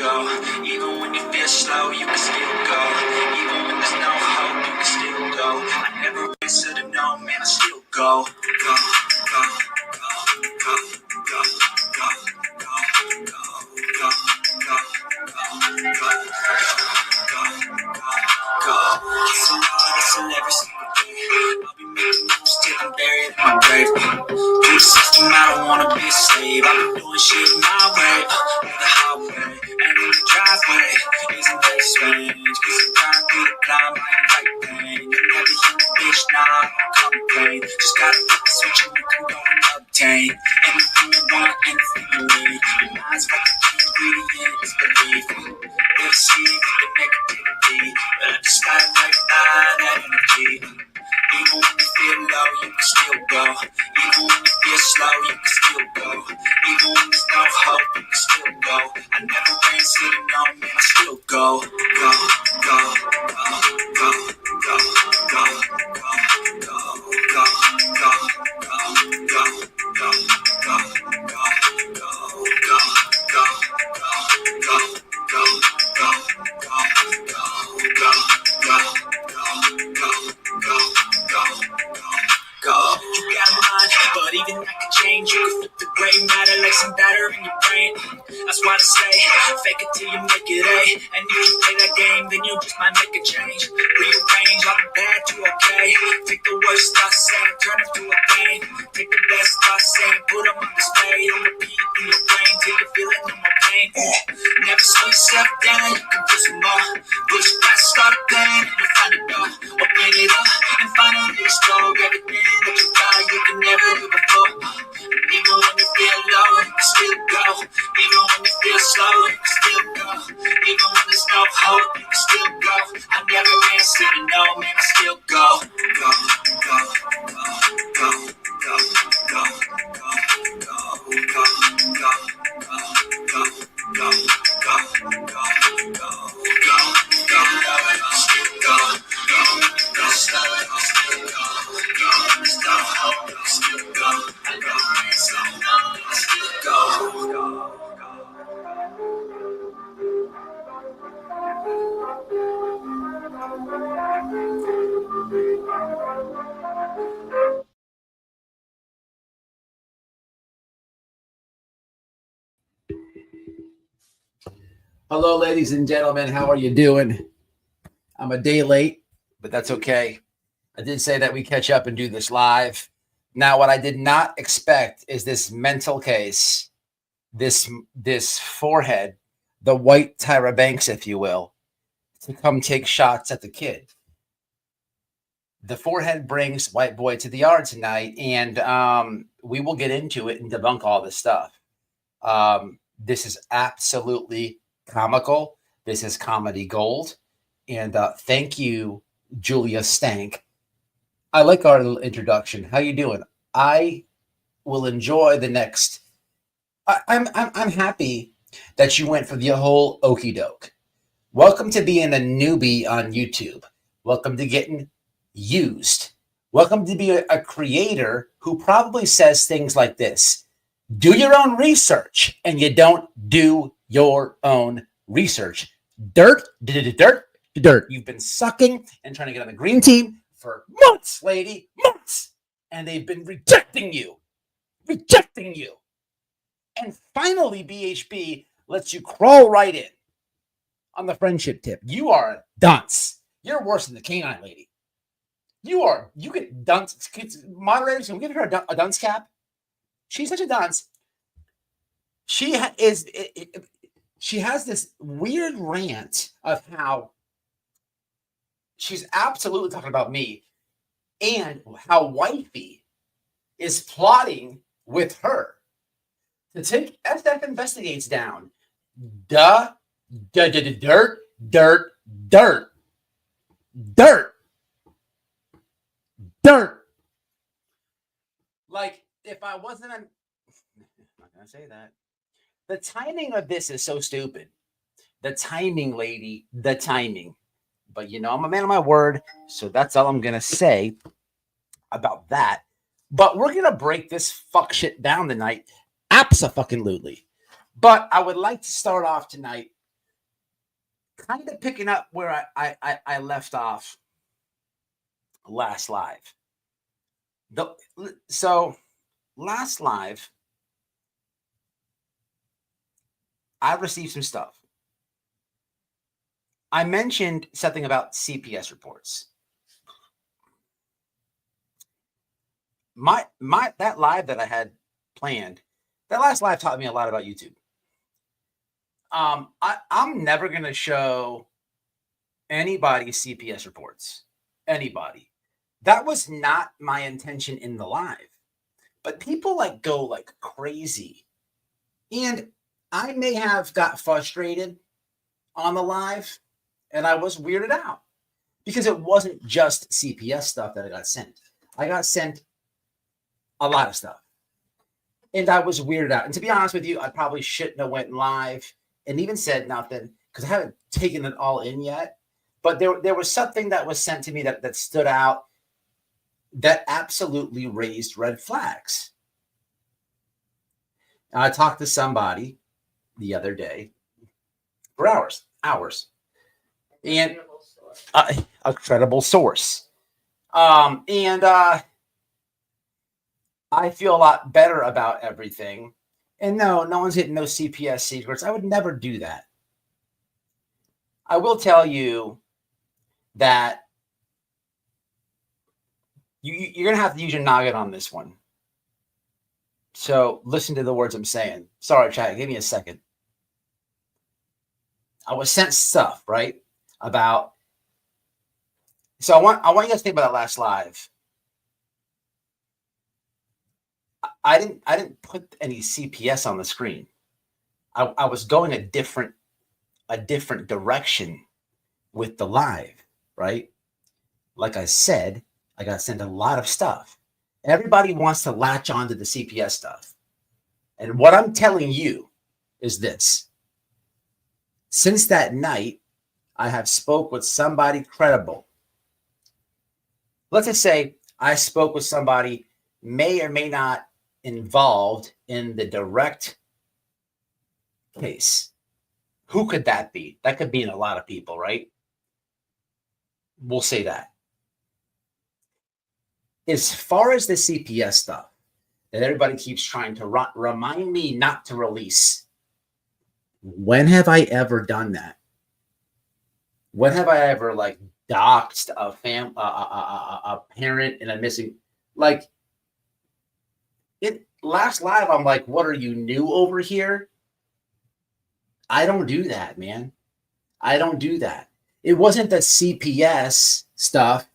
go. Even when you feel slow, you can still go. Even when there's no hope, you can still go. I never answer to no, man, I still go. Go, go, go, go, go, go, go, go, go, go, go. Hustle hard, hustle every single day. I'll be making moves till I'm buried in my grave. Through the system, I don't wanna be a slave. I've been doing shit my way, the highway, and in the driveway. Isn't that strange? Cause I'm trying to climb my right pain. You never hear a bitch, nah, I don't complain. Just gotta flip the switch and you can go and obtain anything you want, anything you need. Your mind's got the key ingredient is belief. Never see the negativity, but I just gotta let that energy. Even when you feel low, you can still go. Even when you feel slow, you can still go. Even when there's no hope, you can still go. I never ran sitting on, man, I still go. Go, go, go, go, go, go, go, go, go, go, go, go, go, go, go, go. You got a mind, but even that could change. You can flip the gray matter like some batter in your brain. That's why I say, fake it till you make it A. And if you play that game, then you just might make a change. Rearrange all the bad to okay. Take the worst thoughts saying, turn them to a game. Take the best thoughts saying, put them on display. On repeat in your brain till you're feeling no more pain. Never slow yourself down, you can do some more. Push past, start a plan, and you'll find a door. Open it up, and finally explore everything that you thought you could never do before. And even when you feel low, you can still go. Even when you feel slow, you can still go. Even when there's no hope, you can still go. I never answer to no, man, I still go. Go, go, go, go, go, go, go, go, go, go, go, go, go, go, go, Hello, ladies and gentlemen. How are you doing? I'm a day late, but that's okay. I did say that we catch up and do this live. Now, what I did not expect is this mental case, this forehead, the white Tyra Banks, if you will, to come take shots at the kid. The forehead brings white boy to the yard tonight, and we will get into it and debunk all this stuff. This is absolutely comical. This is comedy gold. And thank you, Julia Stank. I like our little introduction. How you doing? I will enjoy the next. I'm happy that you went for the whole okey doke. Welcome to being a newbie on YouTube. Welcome to getting used. Welcome to be a creator who probably says things like this. Do your own research, and you don't do your own research. Dirt. You've been sucking and trying to get on the green team for months, lady, months. And they've been rejecting you. And finally, BHB lets you crawl right in on the friendship tip. You are a dunce. You're worse than the canine lady. You get dunce. Moderators, can we give her a dunce cap? She's such a dunce. She has this weird rant of how she's absolutely talking about me and how wifey is plotting with her to take SF Investigates down. Dirt. Like, if I wasn't I'm not gonna say that. The timing of this is so stupid. The timing, lady, the timing. But you know, I'm a man of my word, so that's all I'm gonna say about that. But we're gonna break this fuck shit down tonight. Abso-fucking-lutely. But I would like to start off tonight kind of picking up where I left off last live. So last live, I received some stuff. I mentioned something about CPS reports. That live that I had planned, that last live taught me a lot about YouTube. I'm never gonna show anybody CPS reports. Anybody. That was not my intention in the live. But people go like crazy. And I may have got frustrated on the live, and I was weirded out because it wasn't just CPS stuff that I got sent. I got sent a lot of stuff, and I was weirded out. And to be honest with you, I probably shouldn't have went live and even said nothing because I haven't taken it all in yet. But there was something that was sent to me that stood out that absolutely raised red flags. I talked to somebody the other day for hours, and a credible source. And I feel a lot better about everything. And no one's hitting no CPS secrets. I would never do that. I will tell you that you're going to have to use your noggin on this one. So listen to the words I'm saying. Sorry, chat. Give me a second. I was sent stuff, right? So I want you guys to think about that last live. I didn't put any CPS on the screen. I was going a different direction with the live, right? Like I said, I got sent a lot of stuff. Everybody wants to latch onto the CPS stuff. And what I'm telling you is this. Since that night, I have spoke with somebody credible. Let's just say I spoke with somebody may or may not involved in the direct case. Who could that be? That could be in a lot of people, right? We'll say that. As far as the CPS stuff that everybody keeps trying to remind me not to release, when have I ever done that? When have I ever doxed a parent and a missing? Last live, I'm like, what are you new over here? I don't do that, man. I don't do that. It wasn't the CPS stuff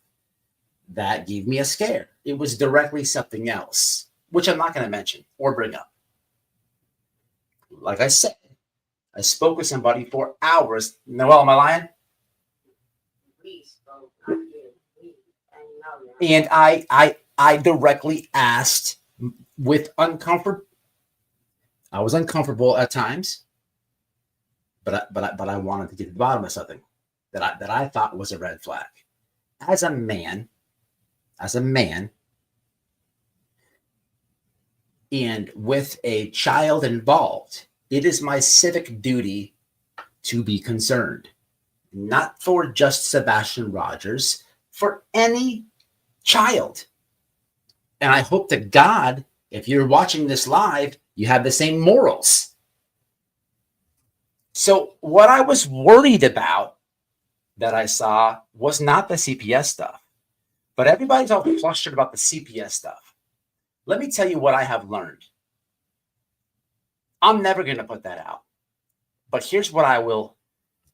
that gave me a scare. It was directly something else, which I'm not going to mention or bring up. Like I said, I spoke with somebody for hours. Noel, am I lying? And I directly asked with uncomfort. I was uncomfortable at times, but I wanted to get to the bottom of something that I thought was a red flag. As a man, and with a child involved, it is my civic duty to be concerned, not for just Sebastian Rogers, for any child. And I hope to God, if you're watching this live, you have the same morals. So what I was worried about that I saw was not the CPS stuff, but everybody's all flustered about the CPS stuff. Let me tell you what I have learned. I'm never going to put that out, but here's what I will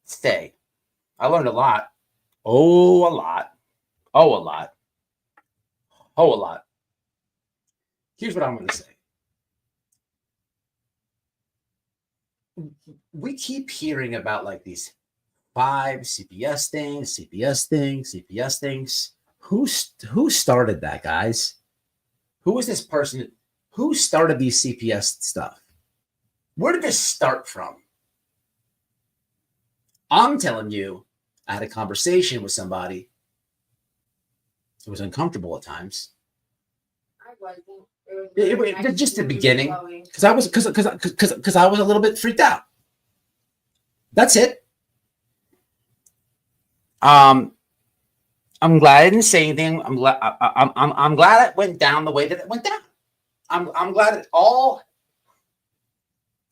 say. I learned a lot. A lot. Here's what I'm going to say. We keep hearing about these 5 CPS things. Who started that, guys? Who was this person? Who started these CPS stuff? Where did this start from? I'm telling you, I had a conversation with somebody. It was uncomfortable at times. I wasn't. Just the beginning, because I was a little bit freaked out. That's it. I'm glad I didn't say anything. I'm glad it went down the way that it went down. I'm glad it all.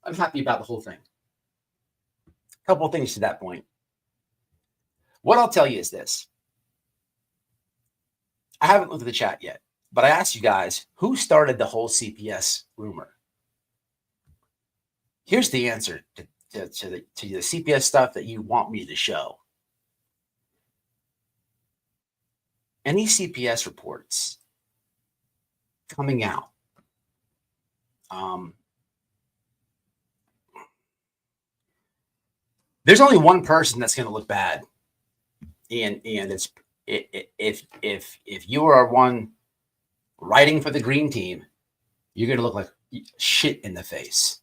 I'm happy about the whole thing. A couple of things to that point. What I'll tell you is this. I haven't looked at the chat yet, but I asked you guys who started the whole CPS rumor. Here's the answer to the CPS stuff that you want me to show. Any CPS reports coming out, there's only one person that's going to look bad, and it's if you are one writing for the green team, you're going to look like shit in the face.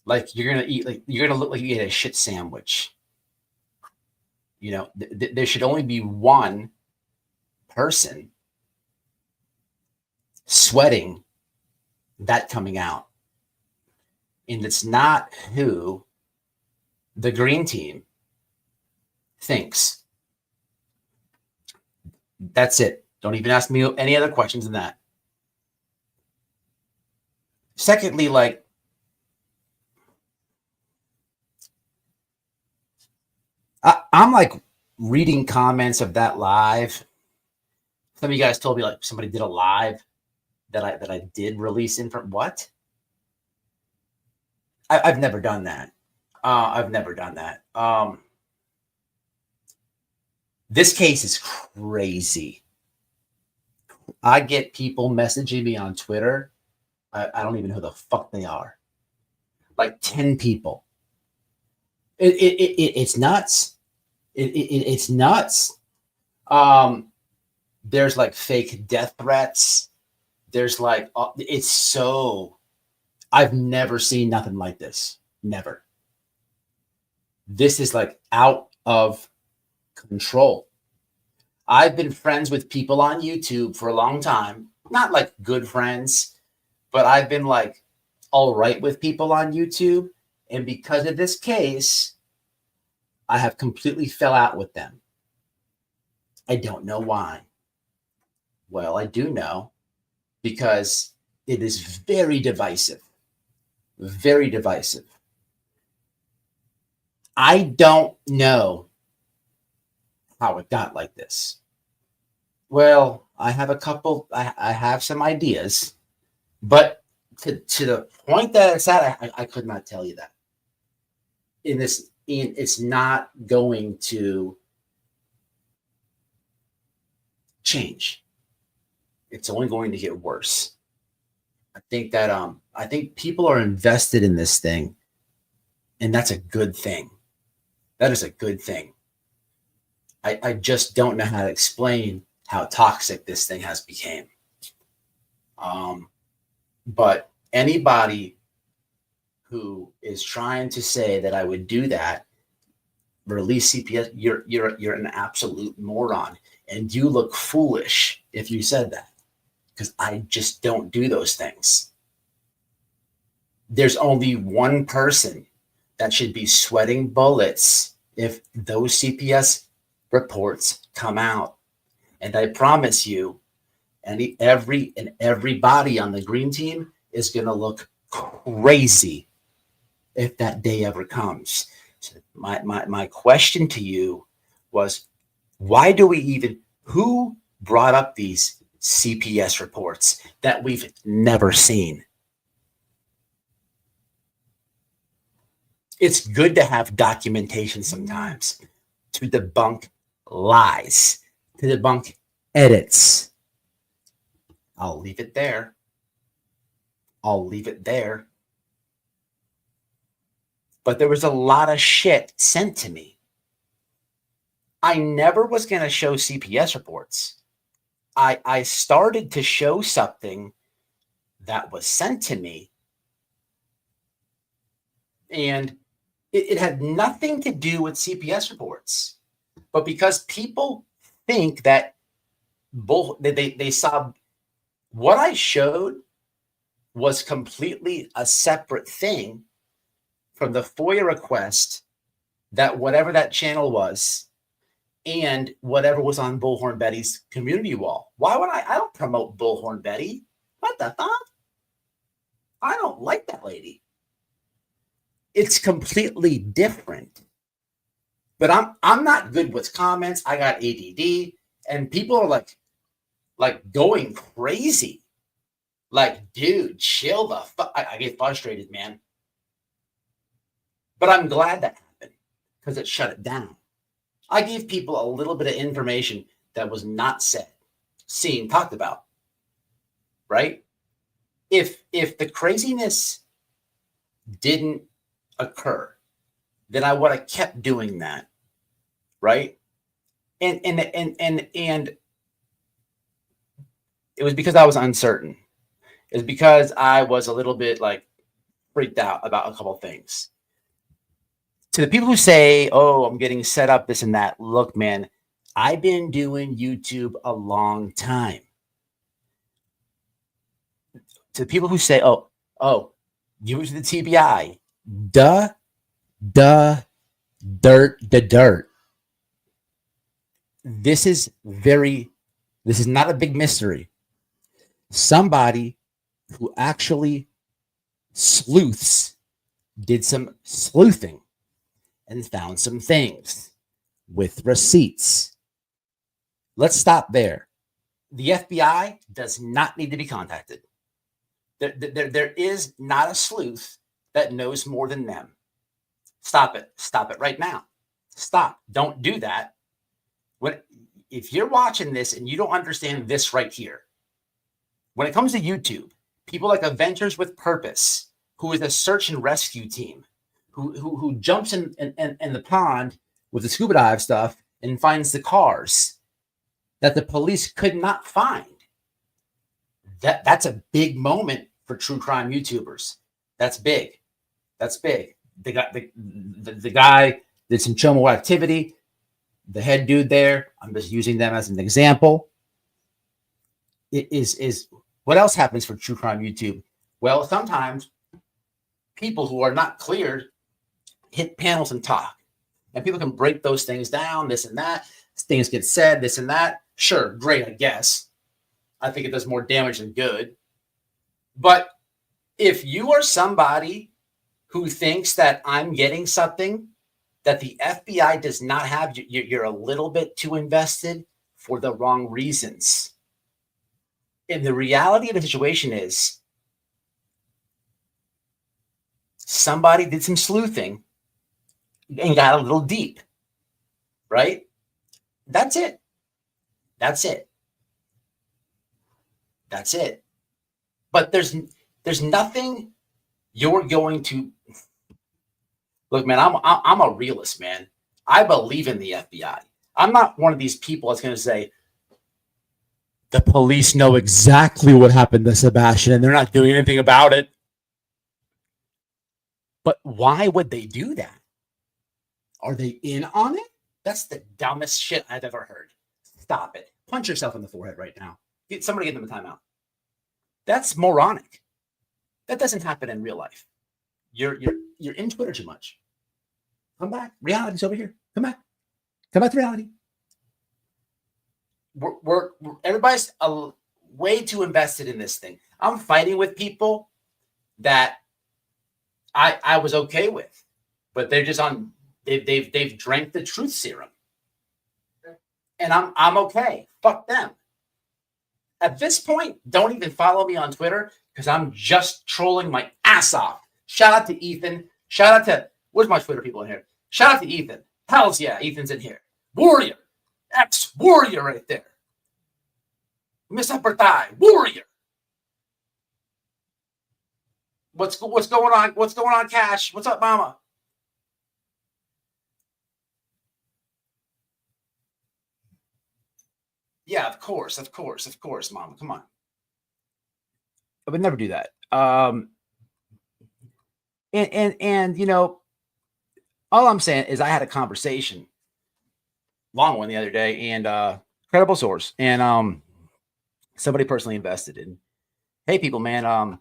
Like you're going to look like you ate a shit sandwich. You know, there should only be one person sweating that coming out. And it's not who the green team thinks. That's it. Don't even ask me any other questions than that. Secondly, like, I'm like reading comments of that live. Some of you guys told me like somebody did a live that I did release in from what? I've never done that. I've never done that. This case is crazy. I get people messaging me on Twitter. I don't even know who the fuck they are. Like 10 people. It's nuts. It's nuts. There's like fake death threats. There's like, it's so, I've never seen nothing like this. Never. This is like out of control. I've been friends with people on YouTube for a long time. Not like good friends, but I've been like all right with people on YouTube. And because of this case, I have completely fell out with them. I don't know why. Well, I do know because it is very divisive. Very divisive. I don't know how it got like this. Well, I have a couple, I have some ideas, but to the point that it's at, I could not tell you that. It's not going to change. It's only going to get worse. I think people are invested in this thing, and that's a good thing. That is a good thing. I just don't know how to explain how toxic this thing has become. But anybody who is trying to say that I would do that, release CPS, you're an absolute moron, and you look foolish if you said that, because I just don't do those things. There's only one person that should be sweating bullets if those CPS reports come out. And I promise you, everybody on the green team is going to look crazy if that day ever comes. So my question to you was, who brought up these CPS reports that we've never seen? It's good to have documentation sometimes to debunk lies, to debunk edits. I'll leave it there. But there was a lot of shit sent to me. I never was going to show CPS reports. I started to show something that was sent to me, and it had nothing to do with CPS reports. But because people think that they saw what I showed was completely a separate thing from the FOIA request that whatever that channel was and whatever was on Bullhorn Betty's community wall. Why would I don't promote Bullhorn Betty. What the fuck? I don't like that lady. It's completely different. But I'm not good with comments. I got ADD, and people are like going crazy. Like, dude, chill the fuck. I get frustrated, man. But I'm glad that happened because it shut it down. I gave people a little bit of information that was not said, seen, talked about. Right? If the craziness didn't occur, then I would have kept doing that. Right? And it was because I was uncertain. It was because I was a little bit like freaked out about a couple things. To the people who say, "Oh, I'm getting set up, this and that," look, man, I've been doing YouTube a long time. To the people who say, "Oh, use the TBI," the dirt. This is not a big mystery. Somebody who actually sleuths did some sleuthing and found some things with receipts. Let's stop there. The FBI does not need to be contacted. There is not a sleuth that knows more than them. Stop it. Stop it right now. Stop. Don't do that. If you're watching this and you don't understand this right here, when it comes to YouTube, people like Avengers with Purpose, who is a search and rescue team, who jumps in the pond with the scuba dive stuff and finds the cars that the police could not find. That's a big moment for true crime YouTubers. That's big. That's big. They got the guy did some chomo activity. The head dude there, I'm just using them as an example. It is what else happens for true crime YouTube? Well, sometimes people who are not cleared hit panels and talk. And people can break those things down, this and that. Things get said, this and that. Sure, great, I guess. I think it does more damage than good. But if you are somebody who thinks that I'm getting something that the FBI does not have, you're a little bit too invested for the wrong reasons. And the reality of the situation is somebody did some sleuthing and got a little deep, right? That's it. That's it. That's it. But there's nothing you're going to look, man. I'm a realist, man. I believe in the FBI. I'm not one of these people that's going to say the police know exactly what happened to Sebastian and they're not doing anything about it. But why would they do that? Are they in on it? That's the dumbest shit I've ever heard. Stop it. Punch yourself in the forehead right now. Somebody give them a timeout. That's moronic. That doesn't happen in real life. You're in Twitter too much. Come back. Reality's over here. Come back. Come back to reality. We're everybody's way too invested in this thing. I'm fighting with people that I was okay with, but they're just on. They've drank the truth serum, and I'm okay. Fuck them. At this point, don't even follow me on Twitter because I'm just trolling my ass off. Shout out to Ethan. Shout out to where's my Twitter people in here? Shout out to Ethan. Hells yeah, Ethan's in here. Warrior, ex-warrior right there. Miss Upper Thigh, warrior. What's going on? What's going on, Cash? What's up, Mama? Yeah, of course, Mama. Come on. I would never do that. And you know, all I'm saying is I had a conversation, long one the other day, and credible source, and somebody personally invested in. Hey, people, man,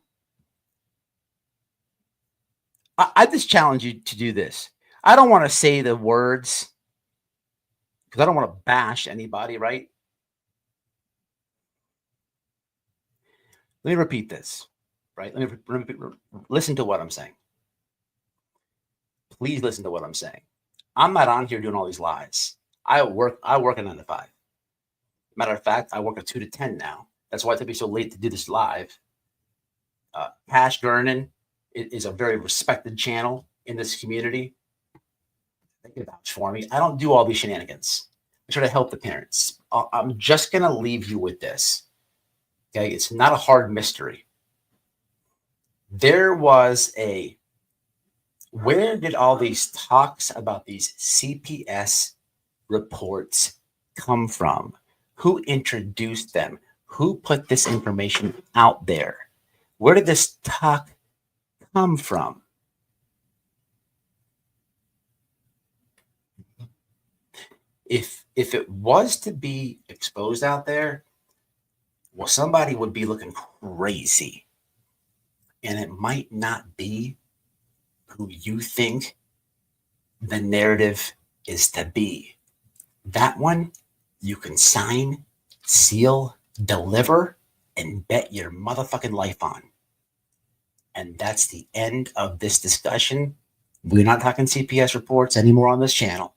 I just challenge you to do this. I don't want to say the words because I don't want to bash anybody, right? Let me repeat this, right? Listen to what I'm saying. Please listen to what I'm saying. I'm not on here doing all these lies. I work a 9 to 5. Matter of fact, I work a 2 to 10 now. That's why it took me so late to do this live. Cash Gernon is a very respected channel in this community. They can vouch for me. I don't do all these shenanigans. I try to help the parents. I'm just going to leave you with this. Okay, it's not a hard mystery. There was where did all these talks about these CPS reports come from? Who introduced them? Who put this information out there? Where did this talk come from? If it was to be exposed out there, well, somebody would be looking crazy. And it might not be who you think the narrative is to be. That one you can sign, seal, deliver, and bet your motherfucking life on. And that's the end of this discussion. We're not talking CPS reports anymore on this channel.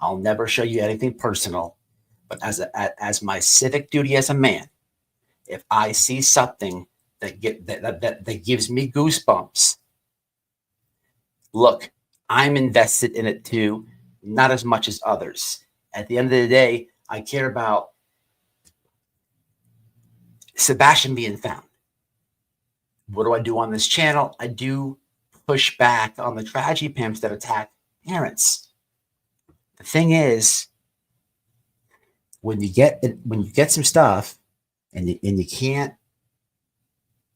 I'll never show you anything personal. But as my civic duty as a man, if I see something that gives me goosebumps, look, I'm invested in it too, not as much as others. At the end of the day, I care about Sebastian being found. What do I do on this channel? I do push back on the tragedy pimps that attack parents. The thing is, when you get some stuff and you can't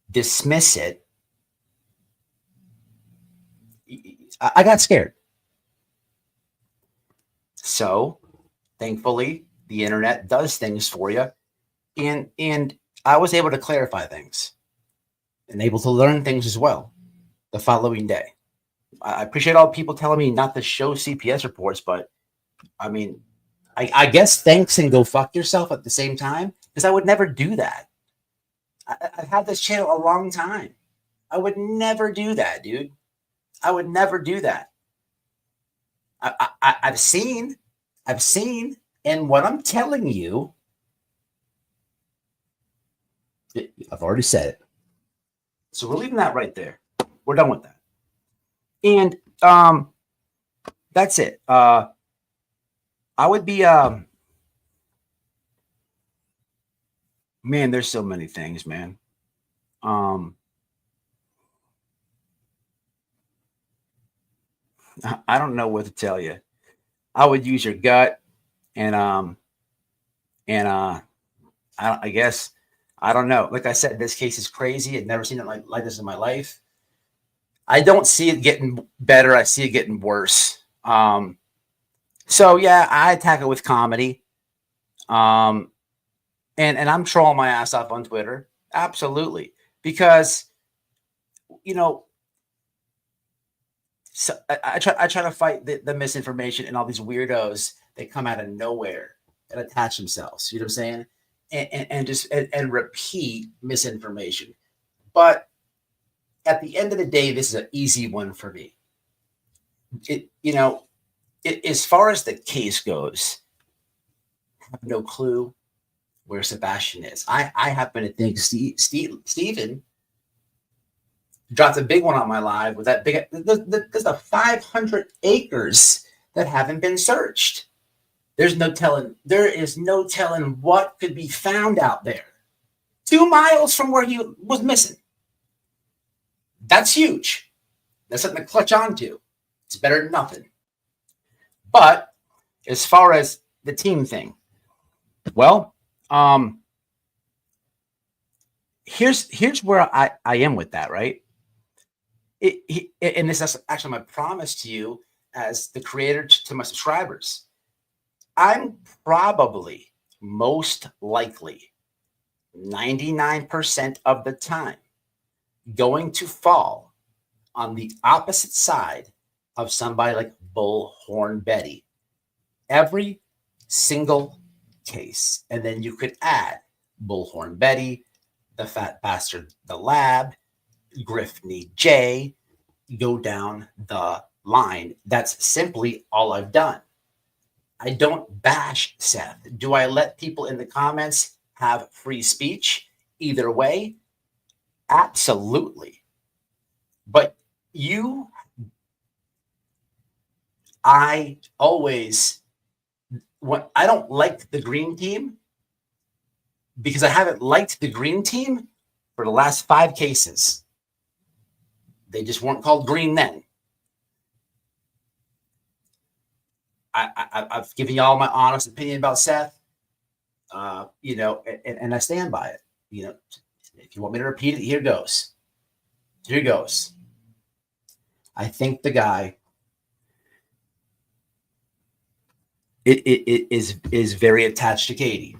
dismiss it, I got scared. So, thankfully, the internet does things for you, and I was able to clarify things and able to learn things as well the following day. I appreciate all people telling me not to show CPS reports, but I mean, I guess thanks and go fuck yourself at the same time, because I would never do that. I've had this channel a long time. I would never do that, dude. I would never do that. I've seen, and what I'm telling you, I've already said it. So we're leaving that right there. We're done with that. And that's it. I would be man, there's so many things, man. I don't know what to tell you. I would use your gut, and I guess I don't know. Like I said, this case is crazy. I've never seen it like this in my life. I don't see it getting better. I see it getting worse. So yeah, I attack it with comedy. And I'm trolling my ass off on Twitter. Absolutely. Because, you know, so I try to fight the misinformation and all these weirdos that come out of nowhere and attach themselves. You know what I'm saying? And just repeat misinformation. But at the end of the day, this is an easy one for me. As far as the case goes, I have no clue where Sebastian is. I happen to think Steven dropped a big one on my live with that big. There's the 500 acres that haven't been searched. There is no telling what could be found out there. 2 miles from where he was missing. That's huge. That's something to clutch onto. It's better than nothing. But as far as the team thing, well, here's where I am with that, right? And this is actually my promise to you as the creator to my subscribers. I'm probably most likely 99% of the time going to fall on the opposite side of somebody like Bullhorn Betty. Every single case. And then you could add Bullhorn Betty, the Fat Bastard, the Lab, Griffney J, go down the line. That's simply all I've done. I don't bash Seth. Do I let people in the comments have free speech? Either way, absolutely. But I don't like the green team because I haven't liked the green team for the last 5 cases. They just weren't called green then. I've given you all my honest opinion about Seth, and I stand by it. If you want me to repeat it, here goes. Here goes. I think the guy is very attached to Katie.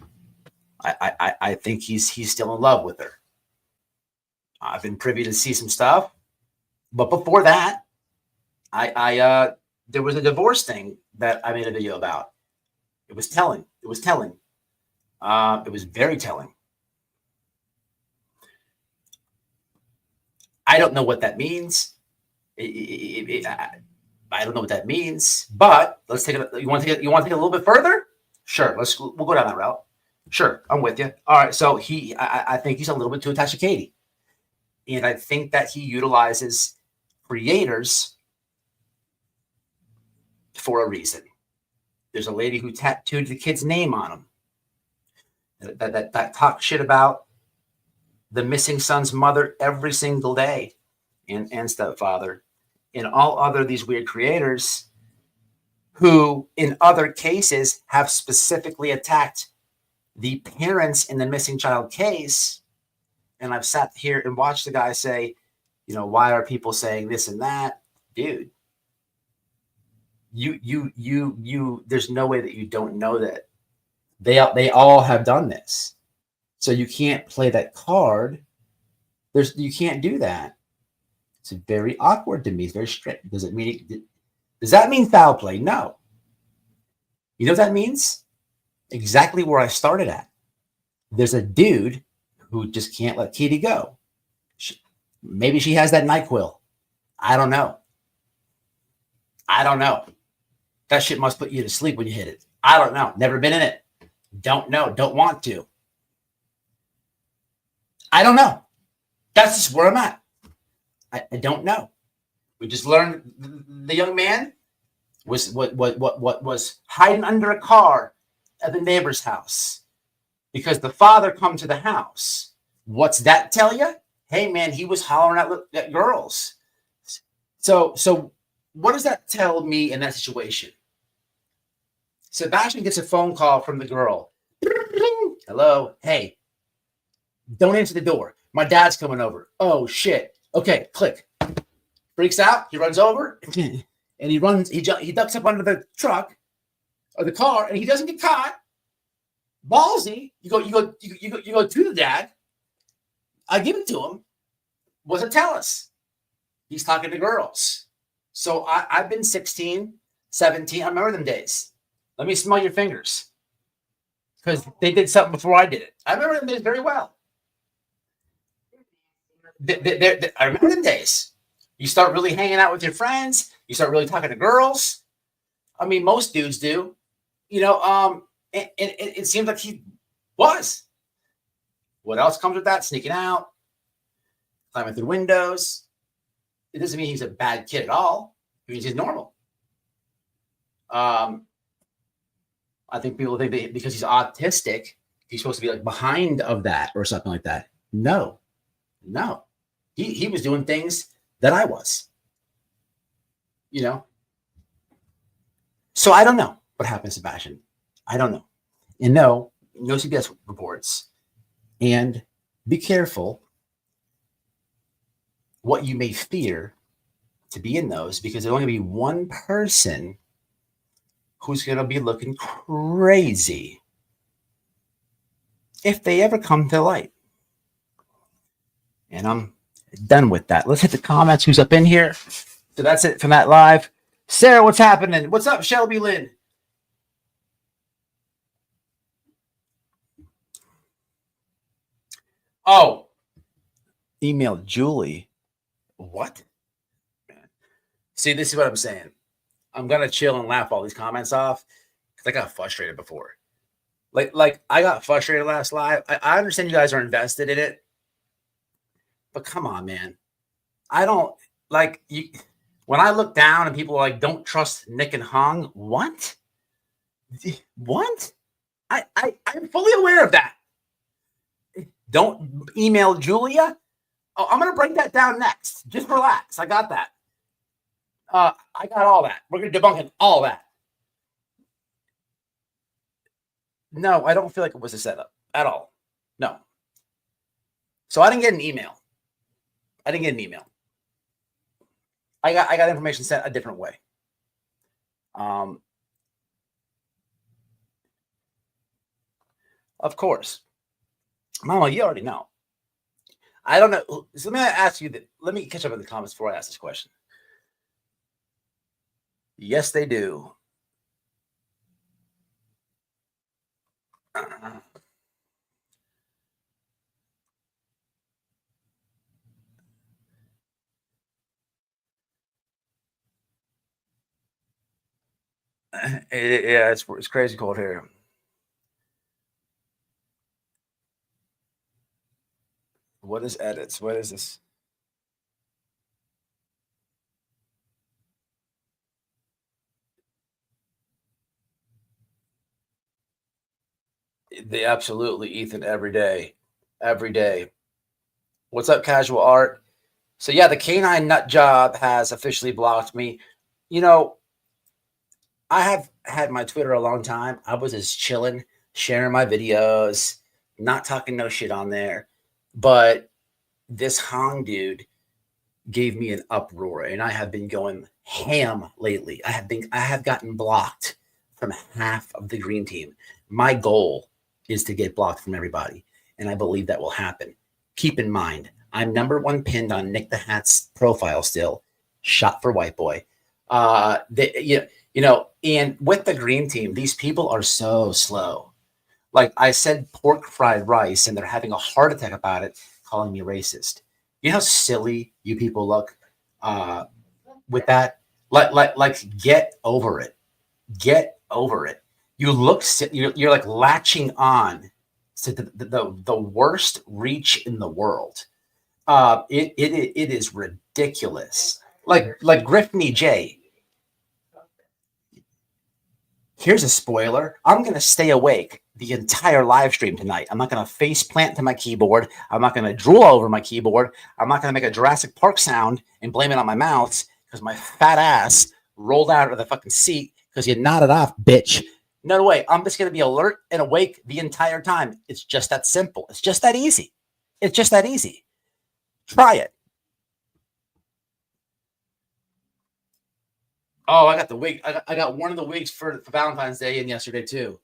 I think he's still in love with her. I've been privy to see some stuff, but before that, there was a divorce thing that I made a video about. It was telling. It was very telling. I don't know what that means. I don't know what that means. But let's take it. You want to take it a little bit further? Sure. We'll go down that route. Sure, I'm with you. All right. So I think he's a little bit too attached to Katie, and I think that he utilizes creators for a reason. There's a lady who tattooed the kid's name on him. That talk shit about the missing son's mother every single day, and stepfather, and all other these weird creators who, in other cases, have specifically attacked the parents in the missing child case. And I've sat here and watched the guy say, why are people saying this and that, dude? You there's no way that you don't know that they all have done this. So you can't play that card. You can't do that. It's very awkward to me. It's very strict. Does that mean foul play? No. You know what that means? Exactly where I started at. There's a dude who just can't let Katie go. Maybe she has that NyQuil. I don't know. That shit must put you to sleep when you hit it. I don't know. Never been in it. Don't know. Don't want to. I don't know. That's just where I'm at. I don't know. We just learned the young man was hiding under a car at the neighbor's house because the father come to the house. What's that tell you? Hey man, he was hollering at girls. So what does that tell me in that situation? Sebastian gets a phone call from the girl. Hello. Hey, don't answer the door. My dad's coming over. Oh shit. Okay, click. Freaks out. He runs over and he ducks up under the truck or the car, and he doesn't get caught. Ballsy. You go to the dad. I give it to him. What's it tell us? He's talking to girls. So I've been 16, 17. I remember them days. Let me smell your fingers. Because they did something before I did it. I remember them days very well. I remember them days. You start really hanging out with your friends. You start really talking to girls. I mean, most dudes do. And it seems like he was. What else comes with that? Sneaking out, climbing through windows. It doesn't mean he's a bad kid at all. It means he's normal. I think people think that because he's autistic, he's supposed to be like behind of that or something like that. No. He was doing things that I was. So I don't know what happened to Sebastian. I don't know. And no CBS reports. And be careful what you may fear to be in those, because there's only going to be one person who's going to be looking crazy if they ever come to light. And I'm done with that. Let's hit the comments. Who's up in here? So that's it from that live. Sarah, what's happening? What's up, Shelby Lynn? Oh, email Julie. What? Man. See, this is what I'm saying. I'm gonna chill and laugh all these comments off because I got frustrated before. Like I got frustrated last live. I understand you guys are invested in it, but come on, man. I don't like you. When I look down and people are like, "Don't trust Nick and Hung," what? What? I'm fully aware of that. Don't email Julia. Oh, I'm gonna break that down next. Just relax. I got that. I got all that. We're gonna debunk all that. No, I don't feel like it was a setup at all. No. So I didn't get an email. I got information sent a different way. Of course. Mama, you already know. I don't know. So let me ask you that. Let me catch up in the comments before I ask this question. Yes, they do. Yeah, it's crazy cold here. What is edits? What is this? They absolutely, Ethan, every day. Every day. What's up, casual art? So yeah, the canine nut job has officially blocked me. You know, I have had my Twitter a long time. I was just chilling, sharing my videos, not talking no shit on there. But this Hong dude gave me an uproar, and I have been going ham lately. I have gotten blocked from half of the green team. My goal is to get blocked from everybody, and I believe that will happen. Keep in mind, I'm number one pinned on Nick the Hat's profile still. Shot for white boy. And with the green team, these people are so slow. Like I said, pork fried rice, and they're having a heart attack about it, calling me racist. You know how silly you people look with that? Like, get over it. Get over it. You look, you're like latching on to the worst reach in the world. It is ridiculous. Like Griffney J. Here's a spoiler. I'm going to stay awake the entire live stream tonight. I'm not going to face plant to my keyboard. I'm not going to drool over my keyboard. I'm not going to make a Jurassic Park sound and blame it on my mouth because my fat ass rolled out of the fucking seat because you nodded off, bitch. No way. I'm just going to be alert and awake the entire time. It's just that simple. It's just that easy. It's just that easy. Try it. Oh, I got the wig. I got one of the wigs for Valentine's Day and yesterday too.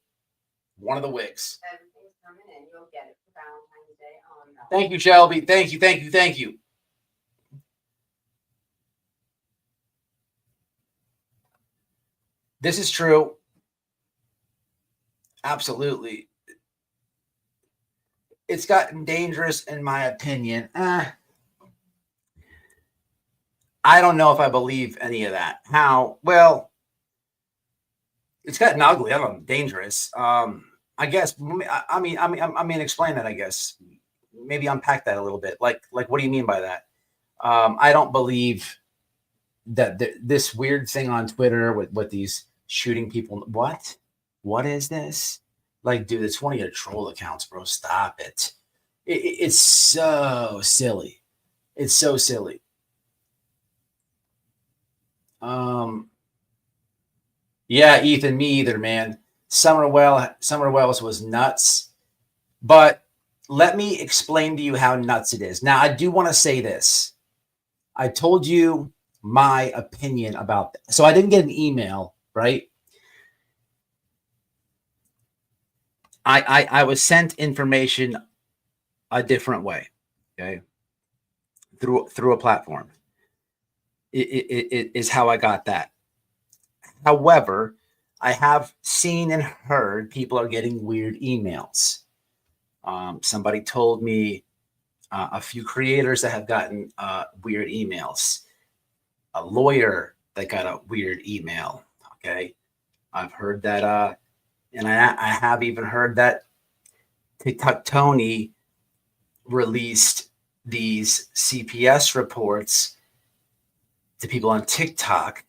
One of the wigs. Everything's coming in. You'll get it for Valentine's Day. Oh, no. Thank you, Shelby. Thank you. This is true. Absolutely. It's gotten dangerous in my opinion. I don't know if I believe any of that. How? Well, it's gotten ugly. I don't know. Dangerous. I guess. I mean, explain that. I guess maybe unpack that a little bit. Like, what do you mean by that? I don't believe that this weird thing on Twitter with these shooting people. What is this? Like, dude, it's one of your troll accounts, bro. Stop it. It's so silly. It's so silly. Yeah, Ethan, me either, man. Summer Wells was nuts. But let me explain to you how nuts it is. Now, I do want to say this. I told you my opinion about that. So I didn't get an email, right? I was sent information a different way, okay? Through a platform. It is how I got that. However, I have seen and heard people are getting weird emails. Somebody told me a few creators that have gotten weird emails, a lawyer that got a weird email. Okay. I've heard that, and I have even heard that TikTok Tony released these CPS reports to people on TikTok.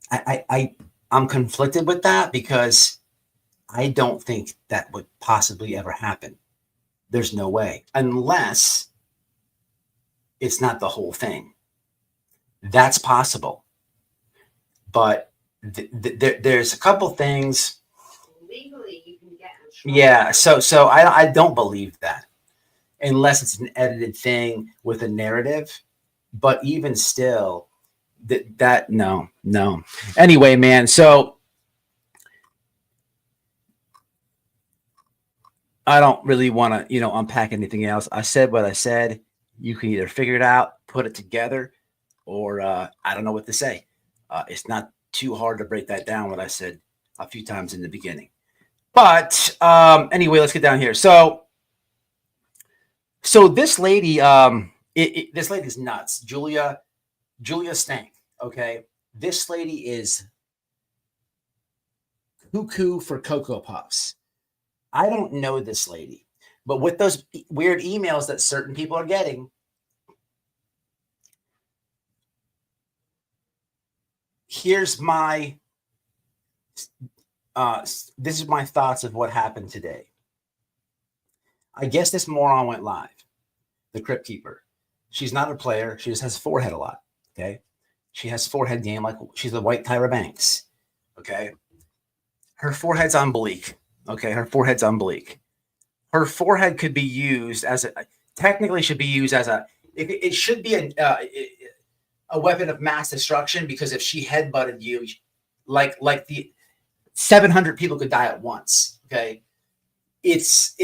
I'm conflicted with that because I don't think that would possibly ever happen. There's no way, unless it's not the whole thing. That's possible. But there's a couple things. Legally, you can get in trouble. Yeah. So I don't believe that unless it's an edited thing with a narrative. But even still, that no. Anyway, man. So I don't really want to, unpack anything else. I said what I said. You can either figure it out, put it together, or I don't know what to say. It's not too hard to break that down, what I said a few times in the beginning. But anyway, let's get down here. So this lady, this lady's nuts. Julia Stank. Okay, this lady is cuckoo for Cocoa Puffs. I don't know this lady, but with those weird emails that certain people are getting, here's my this is my thoughts of what happened today. I guess this moron went live. The Crypt Keeper. She's not a player. She just has forehead a lot. Okay. She has forehead game like she's the white Tyra Banks. Okay. Her forehead's on bleak. Okay. Her forehead's on bleak. Her forehead could be used as technically should be used as it should be a weapon of mass destruction, because if she headbutted you, like the 700 people could die at once. Okay. It's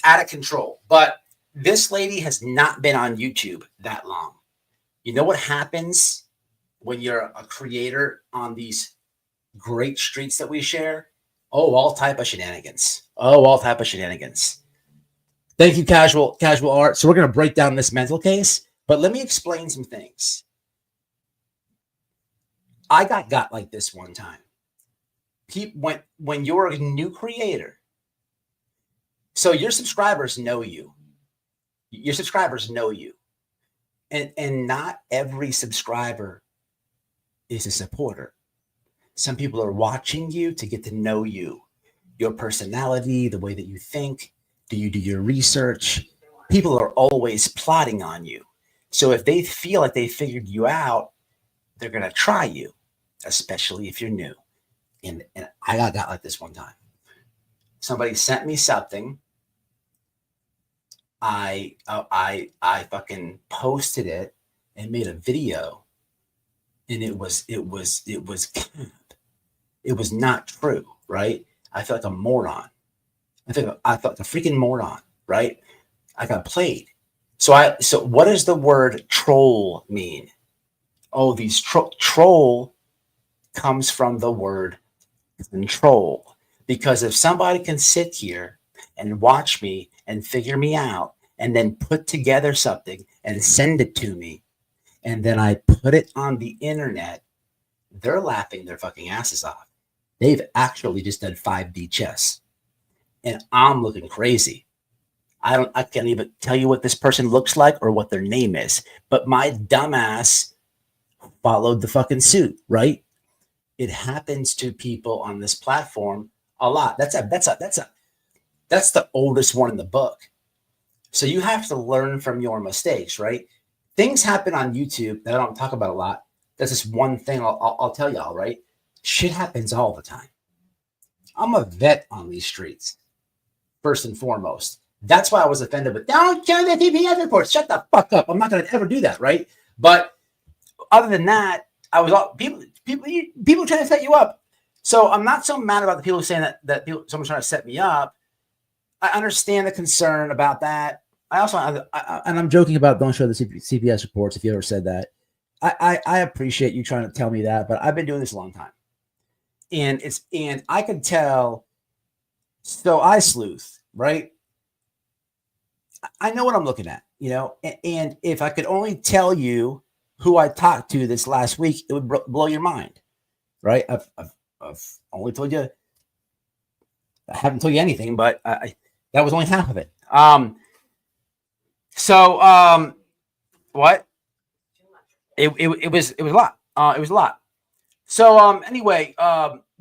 out of control. But this lady has not been on YouTube that long. You know what happens when you're a creator on these great streets that we share? Oh, all type of shenanigans. Thank you, casual art. So we're going to break down this mental case, but let me explain some things. I got like this one time. When you're a new creator, so your subscribers know you. Your subscribers know you. And not every subscriber is a supporter. Some people are watching you to get to know you, your personality, the way that you think. Do you do your research? People are always plotting on you. So if they feel like they figured you out, they're going to try you, especially if you're new. And I got like this one time. Somebody sent me something. I fucking posted it and made a video, and it was not true, right? I felt like a moron. I felt like a freaking moron, right? I got played. So what does the word troll mean? Oh, these troll comes from the word control. Because if somebody can sit here and watch me and figure me out and then put together something and send it to me, and then I put it on the internet, they're laughing their fucking asses off. They've actually just done 5D chess. And I'm looking crazy. I can't even tell you what this person looks like or what their name is, but my dumbass followed the fucking suit, right? It happens to people on this platform a lot. That's the oldest one in the book. So you have to learn from your mistakes, right? Things happen on YouTube that I don't talk about a lot. That's just one thing I'll tell y'all, right? Shit happens all the time. I'm a vet on these streets, first and foremost. That's why I was offended with, don't show the CPS reports. Shut the fuck up. I'm not going to ever do that, right? But other than that, I was all people trying to set you up. So I'm not so mad about the people saying that someone's trying to set me up. I understand the concern about that. I also, and I'm joking about don't show the CPS reports if you ever said that. I appreciate you trying to tell me that, but I've been doing this a long time. And I could tell, so I sleuth, right? I know what I'm looking at. you know, and if I could only tell you who I talked to this last week, it would blow your mind, right? I've only told you, I haven't told you anything, but that was only half of it. So what? It was a lot. It was a lot. So anyway,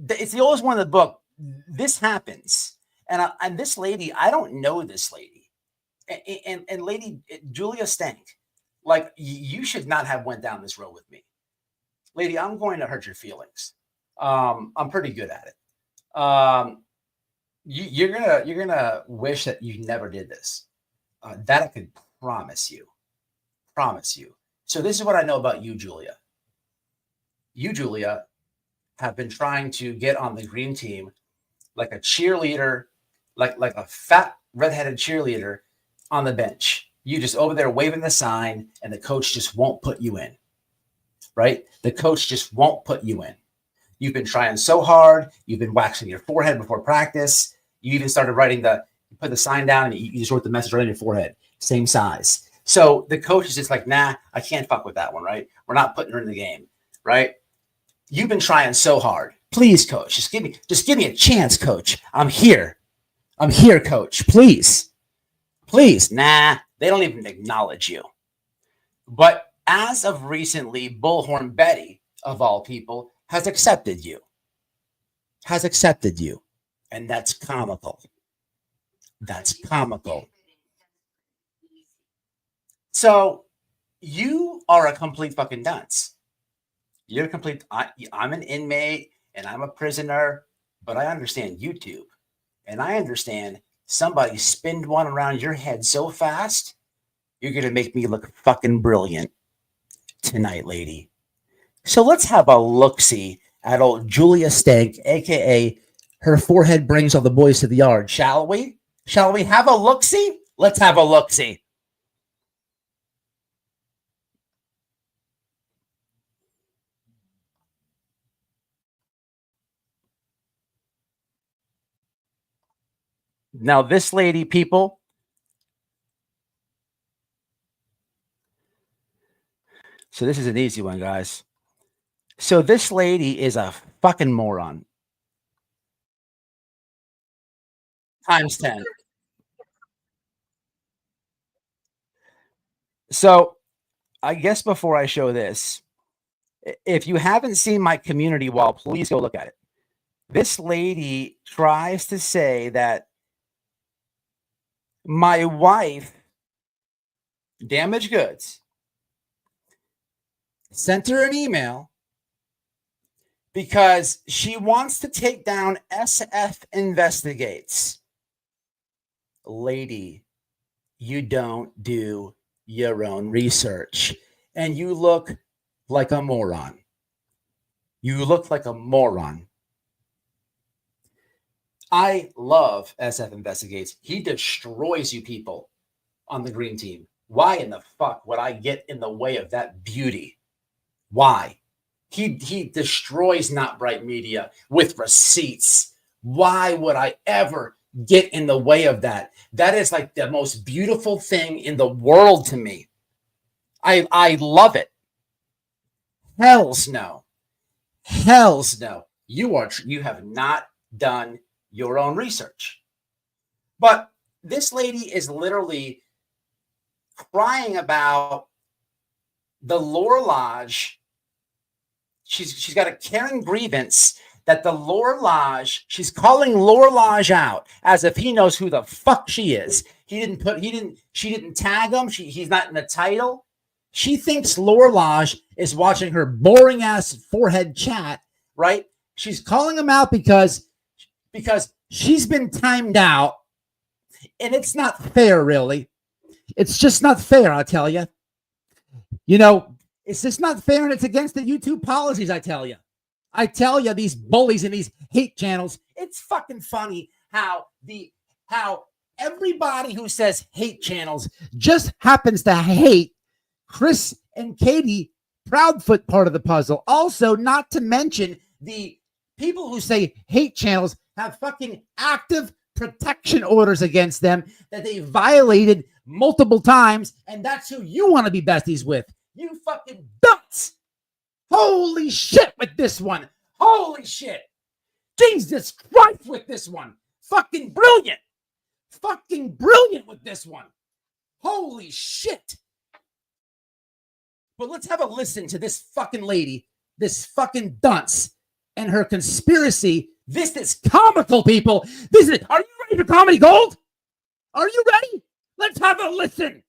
it's the oldest one in the book. This happens, and this lady, I don't know this lady, and lady Julia Stank, like you should not have went down this road with me, lady. I'm going to hurt your feelings. I'm pretty good at it. You're gonna wish that you never did this. That I could promise you. Promise you. So this is what I know about you, Julia. You, Julia, have been trying to get on the green team like a cheerleader, like a fat redheaded cheerleader on the bench. You just over there waving the sign, and the coach just won't put you in. Right? The coach just won't put you in. You've been trying so hard. You've been waxing your forehead before practice. You even started writing put the sign down, and you just wrote the message right on your forehead, same size. So the coach is just like, nah, I can't fuck with that one, right? We're not putting her in the game, right? You've been trying so hard. Please, coach, just give me a chance, coach. I'm here, coach. Please. Nah, they don't even acknowledge you. But as of recently, Bullhorn Betty, of all people, has accepted you. And that's comical. So you are a complete fucking dunce. You're a complete. I'm an inmate and I'm a prisoner, but I understand YouTube, and I understand somebody spinned one around your head so fast, you're gonna make me look fucking brilliant tonight, lady. So let's have a look-see at old Julia Stank, aka her forehead brings all the boys to the yard, shall we? Shall we have a look-see? Let's have a look-see. Now, this lady, people, so this is an easy one, guys. So this lady is a fucking moron. Times 10. So I guess before I show this, if you haven't seen my community wall, please go look at it. This lady tries to say that my wife, Damaged Goods, sent her an email because she wants to take down SF Investigates. Lady, you don't do your own research, and you look like a moron. I love SF Investigates. He destroys you people on the green team. Why in the fuck would I get in the way of that beauty? Why? He destroys Not Bright Media with receipts. Why would I ever get in the way of that? That is like the most beautiful thing in the world to me. I love it. Hells no. You have not done your own research. But this lady is literally crying about the Lore Lodge. She's got a Karen grievance that the Lore Lodge, she's calling Lore Lodge out as if he knows who the fuck she is. She didn't tag him. He's not in the title. She thinks Lore Lodge is watching her boring ass forehead chat, right? She's calling him out because she's been timed out, and it's not fair, really. It's just not fair, I'll tell you. You know, it's just not fair, and it's against the YouTube policies, I tell you. I tell you, these bullies and these hate channels, it's fucking funny how everybody who says hate channels just happens to hate Chris and Katie Proudfoot part of the puzzle. Also, not to mention the people who say hate channels have fucking active protection orders against them that they violated multiple times, and that's who you want to be besties with. You fucking dunce. Holy shit with this one. Holy shit. Jesus Christ with this one. Fucking brilliant. Fucking brilliant with this one. Holy shit. But let's have a listen to this fucking lady, this fucking dunce, and her conspiracy. This is comical, people. This is. Are you ready for comedy gold? Are you ready? Let's have a listen.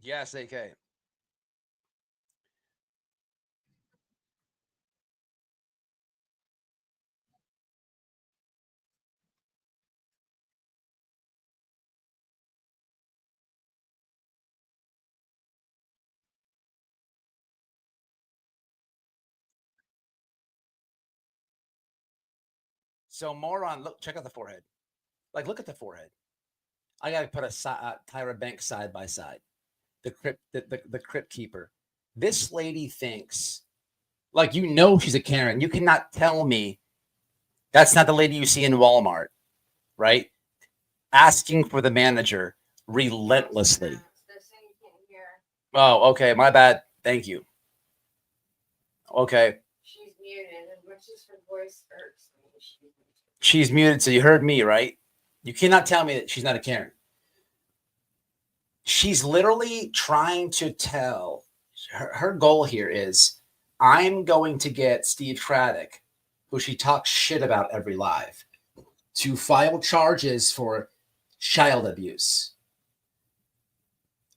Yes, AK. So moron, look, check out the forehead. Like, look at the forehead. I gotta put a Tyra Banks side by side. The crypt keeper. This lady thinks, like, you know, she's a Karen. You cannot tell me that's not the lady you see in Walmart, right? Asking for the manager relentlessly. Oh, okay, my bad. Thank you. Okay. She's muted, and which is her voice irks me. She's muted, so you heard me, right? You cannot tell me that she's not a Karen. She's literally trying to tell, her goal here is, I'm going to get Steve Craddock, who she talks shit about every live, to file charges for child abuse.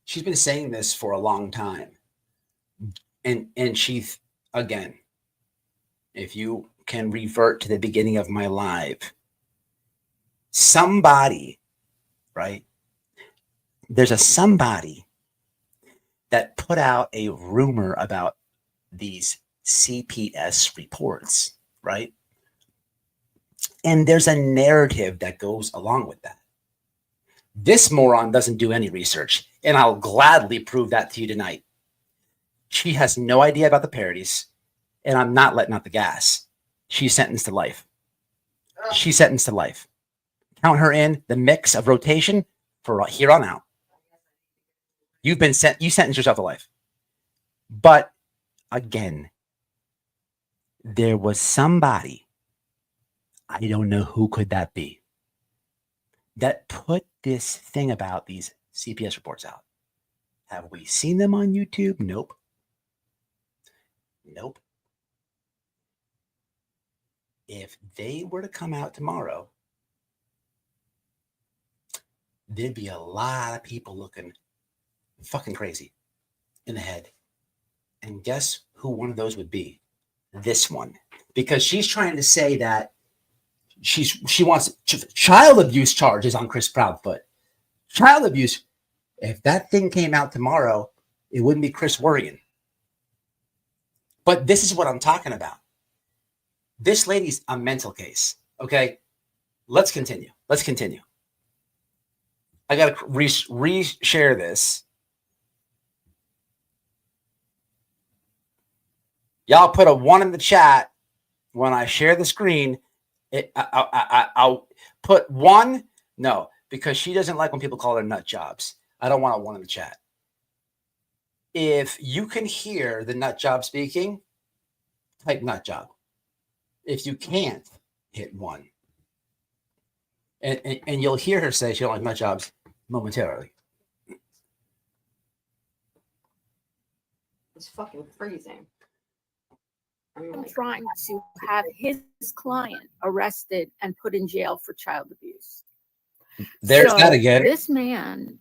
She's been saying this for a long time. And she, again, if you can revert to the beginning of my live, somebody, right? There's a somebody that put out a rumor about these CPS reports, right? And there's a narrative that goes along with that. This moron doesn't do any research, and I'll gladly prove that to you tonight. She has no idea about the parodies, and I'm not letting out the gas. She's sentenced to life. She's sentenced to life. Count her in the mix of rotation for here on out. You sentenced yourself to life. But again, there was somebody, I don't know who could that be, that put this thing about these CPS reports out. Have we seen them on YouTube? Nope. Nope. If they were to come out tomorrow, there'd be a lot of people looking fucking crazy in the head. And guess who one of those would be? This one. Because she's trying to say that she wants child abuse charges on Chris Proudfoot. Child abuse. If that thing came out tomorrow, it wouldn't be Chris worrying. But this is what I'm talking about. This lady's a mental case. Okay, let's continue. I got to re-share this. Y'all put a 1 in the chat when I share the screen. I'll put 1. No, because she doesn't like when people call her nut jobs. I don't want a 1 in the chat. If you can hear the nut job speaking, type nut job. If you can't, hit 1. And you'll hear her say she don't like nut jobs momentarily. It's fucking freezing. I'm trying to have his client arrested and put in jail for child abuse. There's that again. This man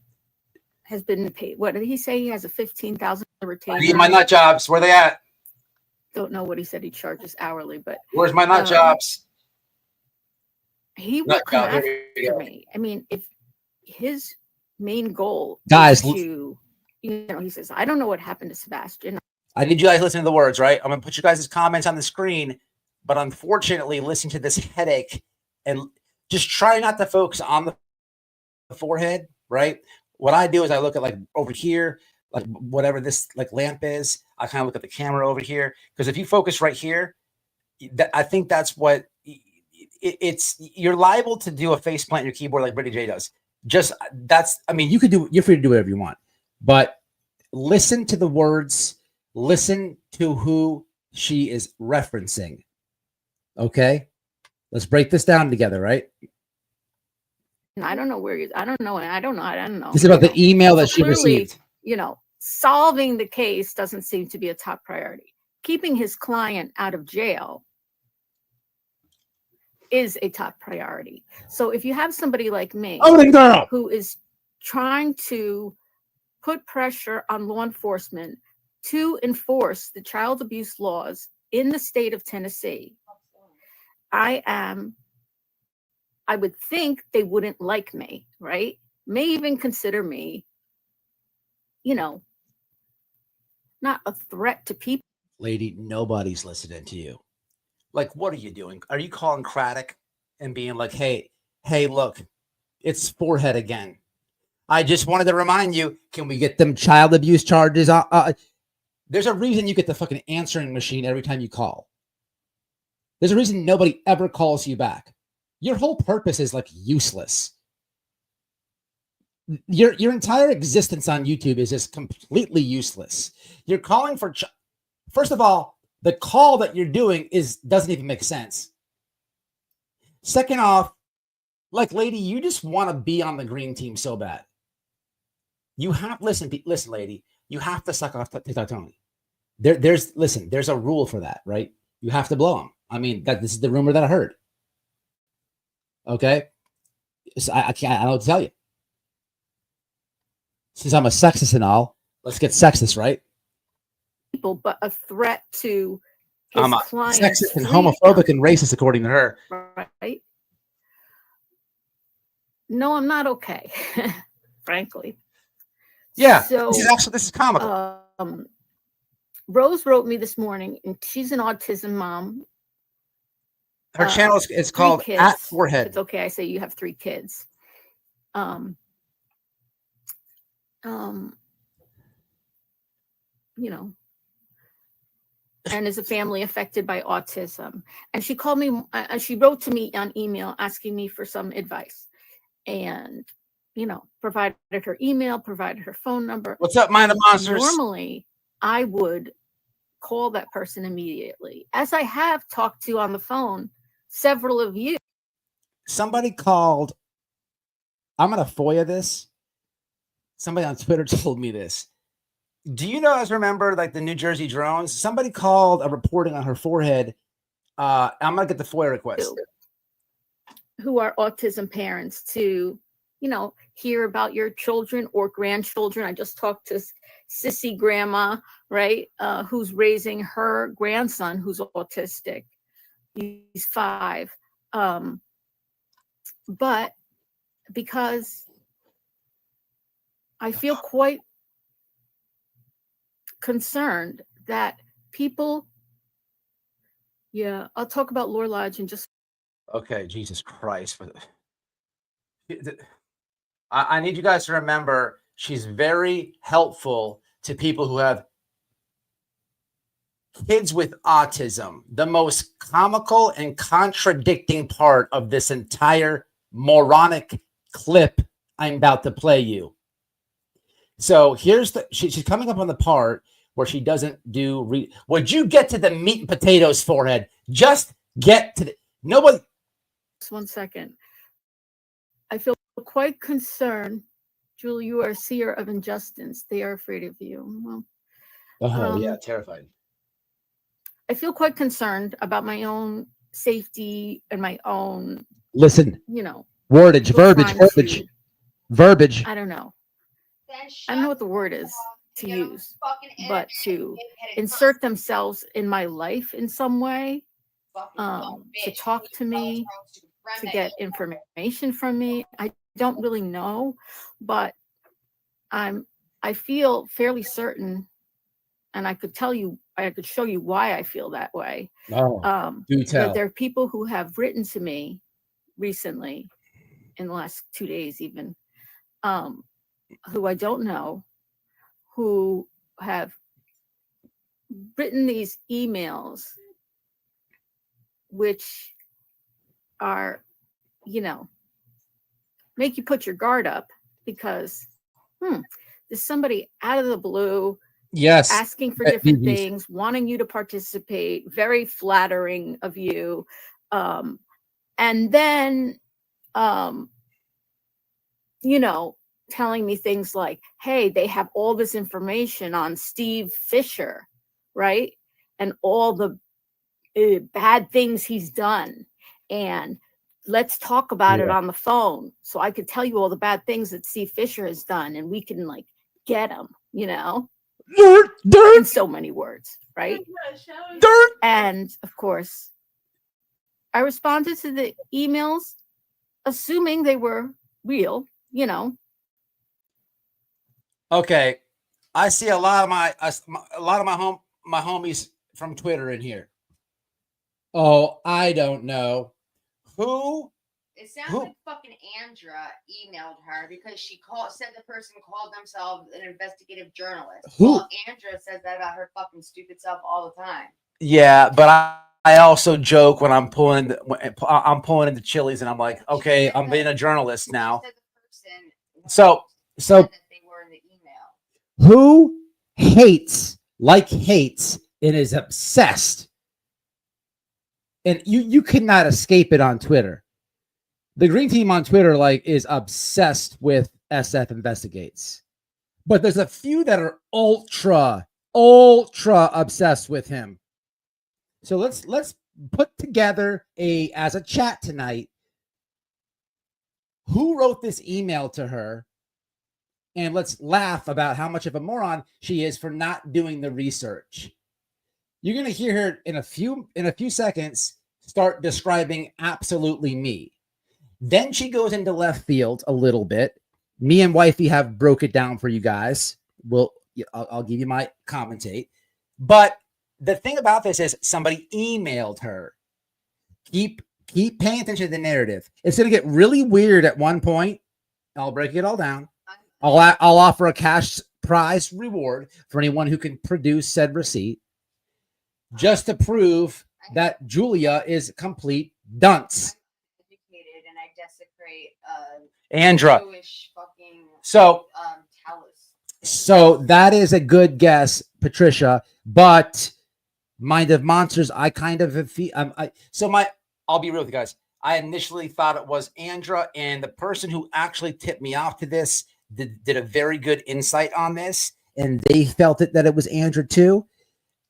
has been paid. What did he say? He has a $15,000 retainer. I need my nut jobs. Where they at? Don't know what he said. He charges hourly, but where's my nut jobs? He will come after me. I mean, if his main goal guys is to, he says, I don't know what happened to Sebastian. I need you guys to listen to the words, right? I'm going to put you guys' comments on the screen, but unfortunately, listen to this headache and just try not to focus on the forehead, right? What I do is I look at like over here, like whatever this like lamp is. I kind of look at the camera over here because if you focus right here, I think that's what it's. You're liable to do a face plant in your keyboard like Brittany J does. Just that's. I mean, you could do. You're free to do whatever you want, but listen to the words. Listen to who she is referencing. Okay, let's break this down together, right? I don't know where you. I don't know. I don't know. This is about the email that she received. Solving the case doesn't seem to be a top priority. Keeping his client out of jail is a top priority. So if you have somebody like me who is trying to put pressure on law enforcement to enforce the child abuse laws in the state of Tennessee, I would think they wouldn't like me, right? May even consider me, not a threat to people. Lady, nobody's listening to you. Like, what are you doing? Are you calling Craddock and being like, hey, look, it's forehead again. I just wanted to remind you, can we get them child abuse charges? There's a reason you get the fucking answering machine every time you call. There's a reason nobody ever calls you back. Your whole purpose is like useless. Your entire existence on YouTube is just completely useless. You're calling for, first of all, the call that you're doing doesn't even make sense. Second off, like, lady, you just want to be on the green team so bad. You have listen, lady, you have to suck off TikTok Tony. There's a rule for that, right? You have to blow him. I mean, this is the rumor that I heard. Okay, so I don't know what to tell you. Since I'm a sexist and all, let's get sexist, right? People, but a threat to his I'm a client's sexist and freedom, homophobic and racist, according to her. right? No, I'm not okay, frankly. Yeah, so this is comical. Rose wrote me this morning, and she's an autism mom. Her channel is called At Forehead. It's okay. I say you have 3 kids. And is a family affected by autism. And she called me, she wrote to me on email asking me for some advice, and, provided her email, provided her phone number. What's up, Mind of Monsters? Normally, I would call that person immediately, as I have talked to on the phone several of you. Somebody called. I'm going to FOIA this. Somebody on Twitter told me this. Do you guys remember like the New Jersey drones? Somebody called a reporting on her forehead. I'm going to get the FOIA request. Who are autism parents to, hear about your children or grandchildren. I just talked to Sissy Grandma, right? Who's raising her grandson who's autistic. He's 5. But because I feel quite concerned that people, I'll talk about Laura Lodge in just. Okay, Jesus Christ. I need you guys to remember she's very helpful to people who have kids with autism. The most comical and contradicting part of this entire moronic clip I'm about to play you. So here's she's coming up on the part where she doesn't do would you get to the meat and potatoes, forehead? Just get to the nobody. Just 1 second. I feel quite concerned. Julie, you are a seer of injustice. They are afraid of you. Well, yeah, terrified. I feel quite concerned about my own safety and my own. Listen, wordage, verbiage. I don't know. I don't know what the word is to use, but to insert themselves in my life in some way, to talk to me, to get information from me. I don't really know, but I feel fairly certain, and I could show you why I feel that way. Do tell. That there are people who have written to me recently, in the last 2 days even, who I don't know, who have written these emails, which are, make you put your guard up because, there's somebody out of the blue, yes, asking for different things, wanting you to participate, very flattering of you. And then, telling me things like, hey, they have all this information on Steve Fisher, right? And all the bad things he's done. And let's talk about it on the phone. So I could tell you all the bad things that Steve Fisher has done and we can like get him, in so many words, right? And of course, I responded to the emails, assuming they were real, Okay, I see a lot of my homies from Twitter in here. Oh, I don't know who. It sounds like fucking Andra emailed her because she said the person called themselves an investigative journalist. Who? Well, Andra says that about her fucking stupid self all the time. Yeah, but I also joke when I'm pulling into Chili's and I'm like, okay, I'm being a journalist now. So that they were in the email. Who hates and is obsessed, and you cannot escape it on Twitter. The green team on Twitter is obsessed with SF Investigates, but there's a few that are ultra obsessed with him. So let's put together as a chat tonight. Who wrote this email to her? And let's laugh about how much of a moron she is for not doing the research. You're going to hear her in a few seconds start describing absolutely me. Then she goes into left field a little bit. Me and Wifey have broke it down for you guys. I'll give you my commentate. But the thing about this is somebody emailed her. Keep paying attention to the narrative. It's going to get really weird at one point. I'll break it all down. I'll offer a cash prize reward for anyone who can produce said receipt, just to prove that Julia is complete dunce. I'm educated and I desecrate Andra. Jewish fucking talus. So that is a good guess, Patricia. But Mind of Monsters, I kind of I'll be real with you guys. I initially thought it was Andra, and the person who actually tipped me off to this did a very good insight on this, and they felt that it was Andra too.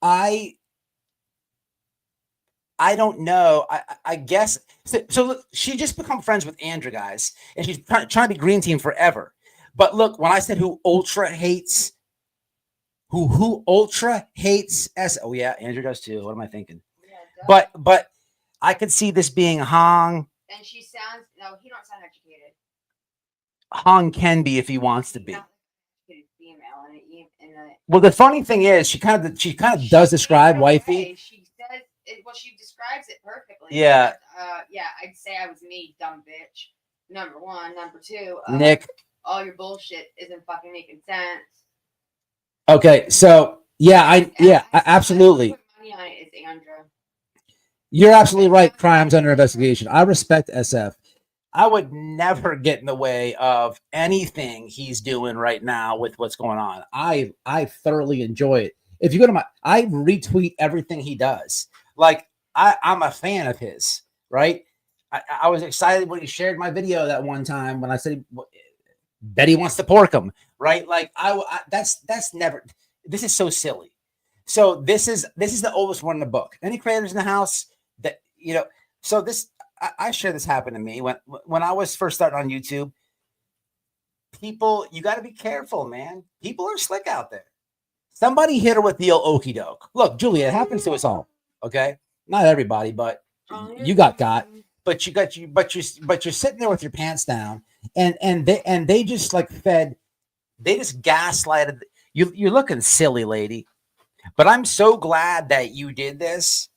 I don't know. I guess so. Look, she just become friends with Andra, guys, and she's trying to be green team forever. But look, when I said who ultra hates S. Oh yeah, Andrew does too. What am I thinking? Yeah, but I could see this being Hong. And she sounds he don't sound educated. Hong can be if he wants to be. Female well, the funny thing is, she kind of does describe Wifey. She says she describes it perfectly. Yeah. Yeah, I'd say I was me, dumb bitch. Number one, number two. Nick. All your bullshit isn't fucking making sense. Okay, so absolutely. Put money on it, it's Andra. You're absolutely right. Crimes under investigation. I respect SF. I would never get in the way of anything he's doing right now with what's going on. I thoroughly enjoy it. If you go to I retweet everything he does. I'm a fan of his, right? I was excited when he shared my video that one time when I said Betty wants to pork him, right? That's never. This is so silly. So this is the oldest one in the book. Any creators in the house that So this. I share this happened to me when I was first starting on YouTube. People, you got to be careful, man. People are slick out there. Somebody hit her with the old okie doke. Look, Julia, it happens to us all. Okay, not everybody, but you got. But you're sitting there with your pants down, and they just fed. They just gaslighted you. You're looking silly, lady. But I'm so glad that you did this.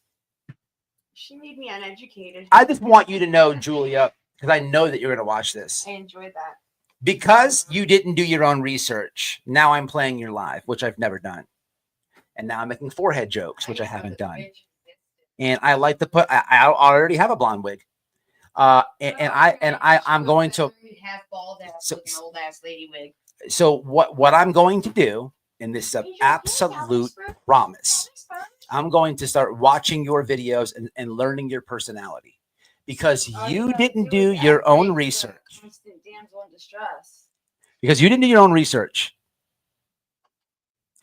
She made me uneducated. I just want you to know, Julia, because I know that you're going to watch this. I enjoyed that. Because you didn't do your own research, now I'm playing your live, which I've never done. And now I'm making forehead jokes, which I haven't done. And I like to put, I already have a blonde wig. I'm going to, so what I'm going to do, and this is an absolute promise, I'm going to start watching your videos and learning your personality, because you didn't do your own research. Because you didn't do your own research.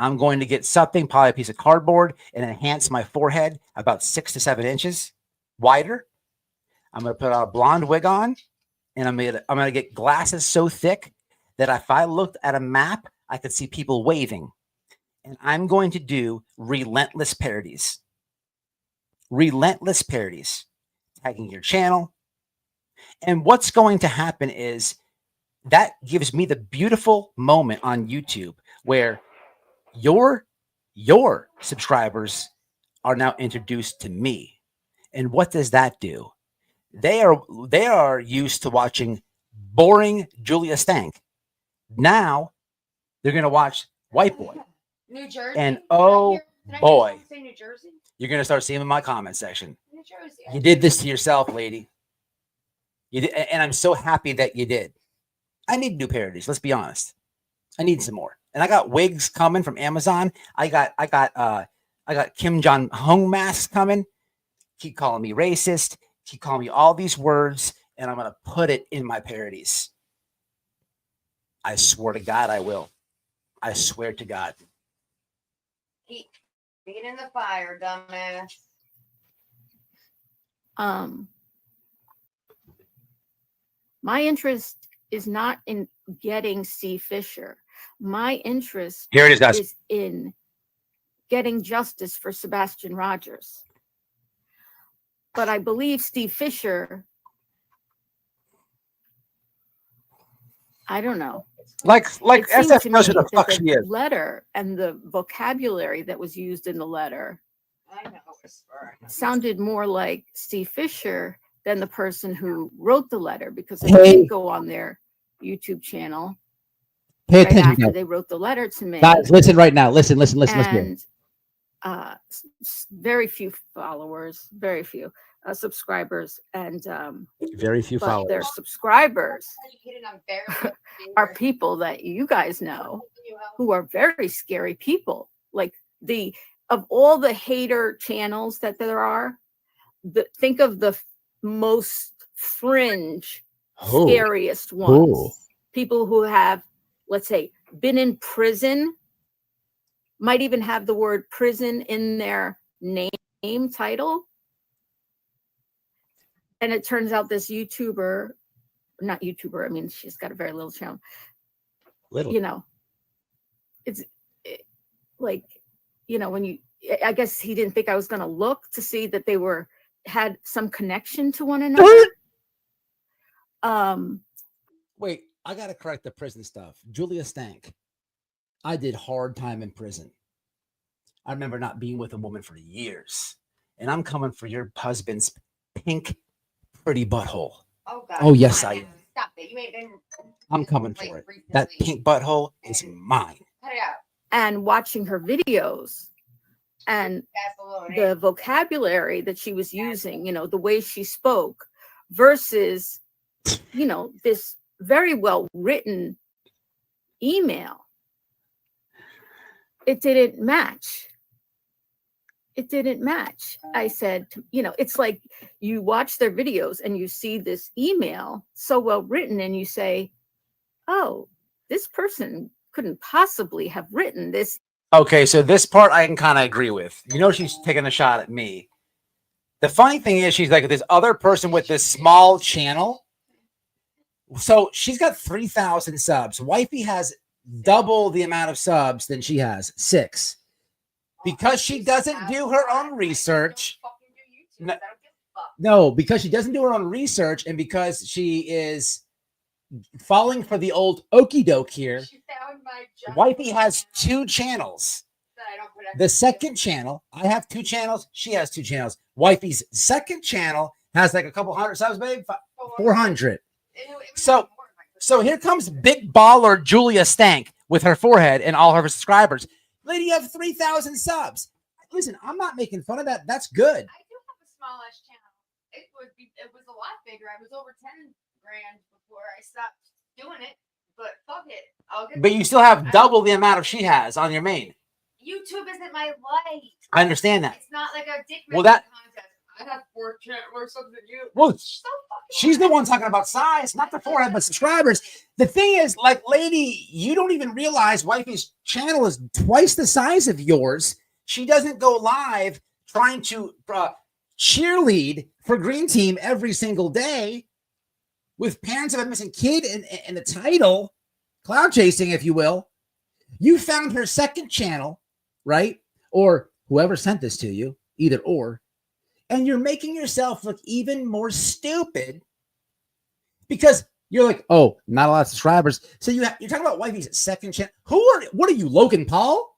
I'm going to get something, probably a piece of cardboard, and enhance my forehead about 6 to 7 inches wider. I'm going to put a blonde wig on, and I'm going to get glasses so thick that if I looked at a map, I could see people waving. And I'm going to do relentless parodies. Relentless parodies. Tagging your channel. And what's going to happen is that gives me the beautiful moment on YouTube where your subscribers are now introduced to me. And what does that do? They are used to watching boring Julia Stank. Now they're going to watch White Boy. New Jersey. And oh boy, New Jersey? you're going to start seeing in my comment section. New Jersey. You did this to yourself, lady. You did, and I'm so happy that you did. I need new parodies. Let's be honest. I need some more. And I got wigs coming from Amazon. I got Kim Jong Un masks coming. Keep calling me racist. Keep calling me all these words, and I'm gonna put it in my parodies. I swear to God, I will. I swear to God. Keep being in the fire, dumbass. My interest is not in getting Steve Fisher. My interest Here it is, guys. is in getting justice for Sebastian Rogers. But I believe Steve Fisher, I don't know. Like It seems SF to knows me who the fuck that she the is. letter and the vocabulary that was used in the letter I know. sounded more like Steve Fisher than the person who wrote the letter, because I Hey. did go on their YouTube channel Pay right attention, after guys. they wrote the letter to me. Guys, listen right now. Listen. Listen. And very few followers, very few subscribers, and Very few but followers. their subscribers are people that you guys know who are very scary people. Like of all the hater channels that there are, think of the most fringe, scariest ones. People who have, let's say, been in prison, might even have the word prison in their name title. And it turns out this YouTuber, not YouTuber, I mean, she's got a very little channel. Little. You know, like, you know, I guess he didn't think I was going to look to see that they had some connection to one another. Wait, I got to correct the prison stuff. Julia Stank. I did hard time in prison. I remember not being with a woman for years. And I'm coming for your husband's pink, pretty butthole. Oh, God. Oh, yes, I am. Stop it. You ain't been. I'm coming for it. That pink butthole is mine. Cut it out. And watching her videos and the vocabulary that she was using, you know, the way she spoke versus, you know, this very well written email. It didn't match. It didn't match. I said, you know, it's like you watch their videos and you see this email so well written and you say, oh, this person couldn't possibly have written this. Okay, so this part I can kind of agree with. You know, she's taking a shot at me. The funny thing is, she's like this other person with this small channel. So she's got 3,000 subs. Wifey has double the amount of subs than she has, 6. Because she doesn't do her own research. No, because she doesn't do her own research, and because she is falling for the old okie doke here. Wifey has 2 channels. The second channel, I have 2 channels. She has 2 channels. Wifey's second channel has like a couple hundred subs, babe. 400. So So here comes big baller Julia Stank with her forehead and all her subscribers. Lady, you have 3,000 subs. Listen, I'm not making fun of that. That's good. I do have a smallish channel. It was a lot bigger. I was over 10 grand before I stopped doing it. But fuck it. But you still have double the amount of she has on your main. YouTube isn't my life. I understand that. It's not like a dick contest. I have 4 channels or something. Well, she's the one talking about size, not the forehead, but subscribers. The thing is, like, lady, you don't even realize wifey's channel is twice the size of yours. She doesn't go live trying to cheerlead for Green Team every single day with parents of a missing kid and the title, cloud chasing, if you will. You found her second channel, right? Or whoever sent this to you, either or. And you're making yourself look even more stupid because you're like, oh, not a lot of subscribers. So you're talking about wifey's second channel. What are you, Logan Paul?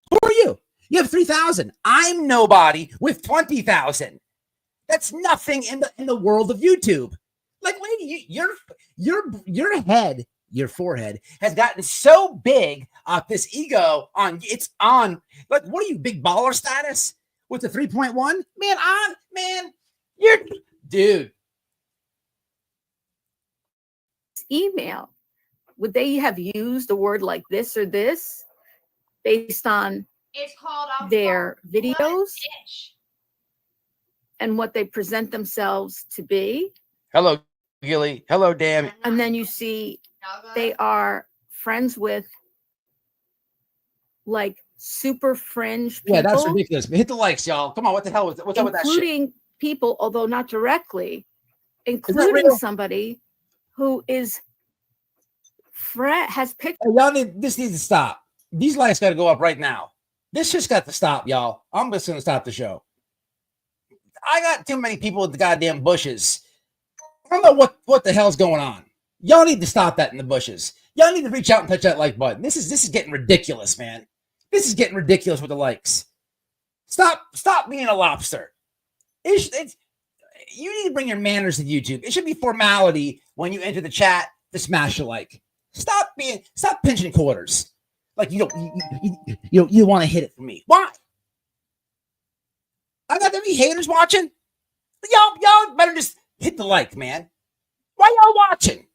Who are you? You have 3,000. I'm nobody with 20,000. That's nothing in the world of YouTube. Like, lady, your head, your forehead has gotten so big off this ego on. Like, what are you, big baller status? With the 3.1, man, you're dude. Email. Would they have used a word like this or this based on it's called their videos and what they present themselves to be? Hello, Gilly. Hello, Dan. And then you see they are friends with like super fringe people. Yeah, that's ridiculous. Hit the likes, y'all. Come on, what the hell what's up with that shit? Including people, although not directly, including somebody who is has picked. Hey, y'all this needs to stop. These likes got to go up right now. This just got to stop, y'all. I'm just gonna stop the show. I got too many people with the goddamn bushes. I don't know what the hell's going on. Y'all need to stop that in the bushes. Y'all need to reach out and touch that like button. This is getting ridiculous, man. This is getting ridiculous with the likes. Stop being a lobster. You need to bring your manners to YouTube. It should be formality when you enter the chat to smash a like. Stop pinching quarters. Like you want to hit it for me. Why? I got any haters watching. Y'all better just hit the like, man. Why y'all watching?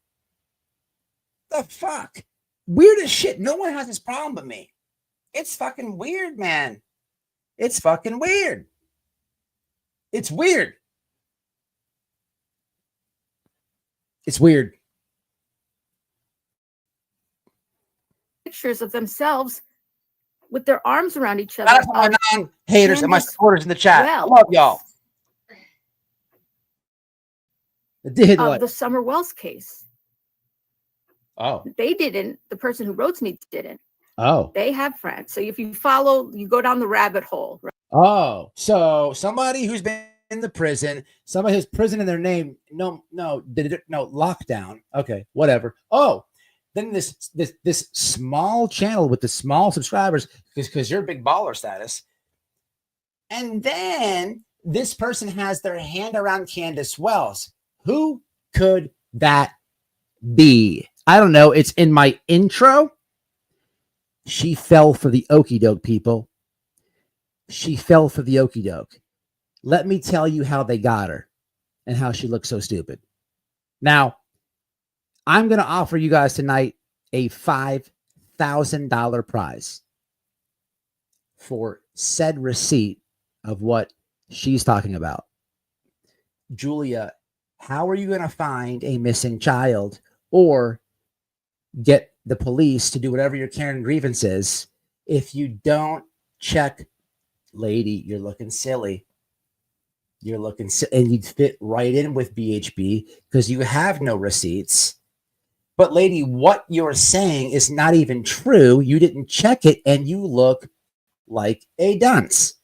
The fuck? Weird as shit. No one has this problem but me. It's fucking weird, man. It's fucking weird. It's weird. It's weird. Pictures of themselves with their arms around each other. That's my non-haters and my supporters in the chat. I love y'all. The Summer Wells case. Oh. They didn't. The person who wrote to me didn't. Oh. They have friends. So if you follow, you go down the rabbit hole. Right? Oh, so somebody who's been in the prison, somebody who's prison in their name. No, lockdown. Okay, whatever. Oh, then this small channel with the small subscribers because you're a big baller status. And then this person has their hand around Candace Wells. Who could that be? I don't know. It's in my intro. She fell for the okie doke, people. She fell for the okie doke. Let me tell you how they got her and how she looks so stupid. Now, I'm going to offer you guys tonight a $5,000 prize for said receipt of what she's talking about. Julia, how are you going to find a missing child or get the police to do whatever your Karen grievance is if you don't check? Lady, you're looking silly. You're looking and you'd fit right in with BHB because you have no receipts. But lady, what you're saying is not even true. You didn't check it and you look like a dunce.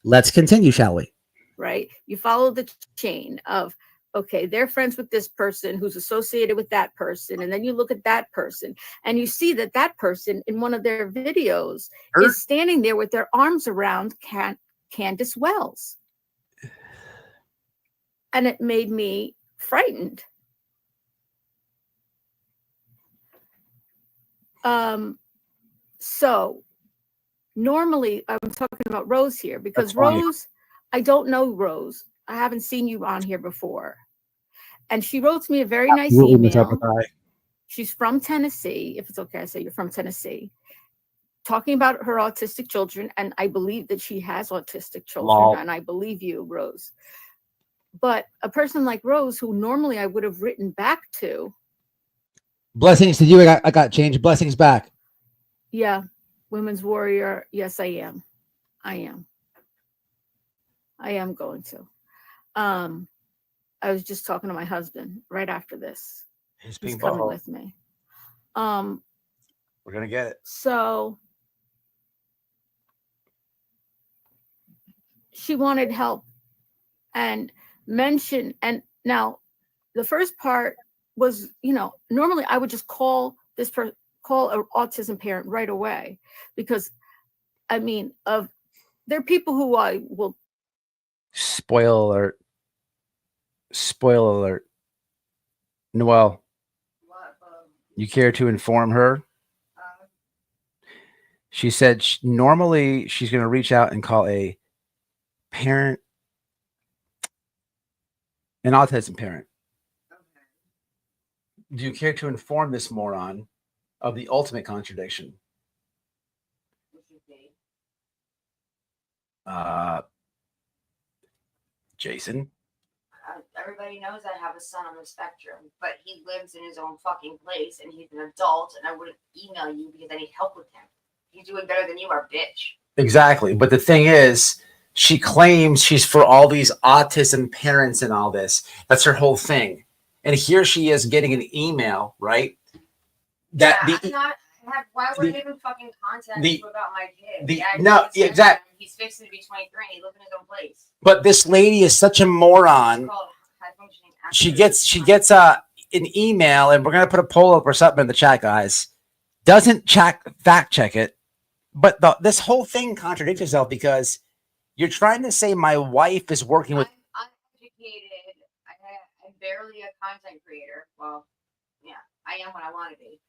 Let's continue, shall we? Right. You follow the chain of, okay, they're friends with this person who's associated with that person. And then you look at that person and you see that that person in one of their videos is standing there with their arms around Candace Wells. And it made me frightened. So normally I'm talking about Rose here because Rose, I don't know Rose. I haven't seen you on here before. And she wrote me a very nice email. She's from Tennessee. If it's okay, I say you're from Tennessee. Talking about her autistic children. And I believe that she has autistic children. And I believe you, Rose. But a person like Rose, who normally I would have written back to. Blessings to you. I got changed. Blessings back. Yeah. Women's warrior. Yes, I am. I am going to. I was just talking to my husband right after this. He's coming with me. We're gonna get it. So she wanted help and mentioned, and now the first part was, normally I would just call an autism parent right away, because there are people who I will. Spoiler alert. Noelle, you care to inform her? She said normally she's going to reach out and call a parent, an autism parent. Do you care to inform this moron of the ultimate contradiction? Jason? Everybody knows I have a son on the spectrum, but he lives in his own fucking place and he's an adult, and I wouldn't email you because I need help with him. He's doing better than you are, bitch. Exactly. But the thing is, she claims she's for all these autism parents and all this. That's her whole thing. And here she is getting an email, right? Why would I even fucking contact you about my kid? Exactly. He's fixing to be 23 and he lives in his own place. But this lady is such a moron. She gets an email, and we're gonna put a poll up or something in the chat, guys. Doesn't fact check it, but this whole thing contradicts itself, because you're trying to say my wife is working with. I'm uneducated. I'm barely a content creator. Well, yeah, I am what I want to be.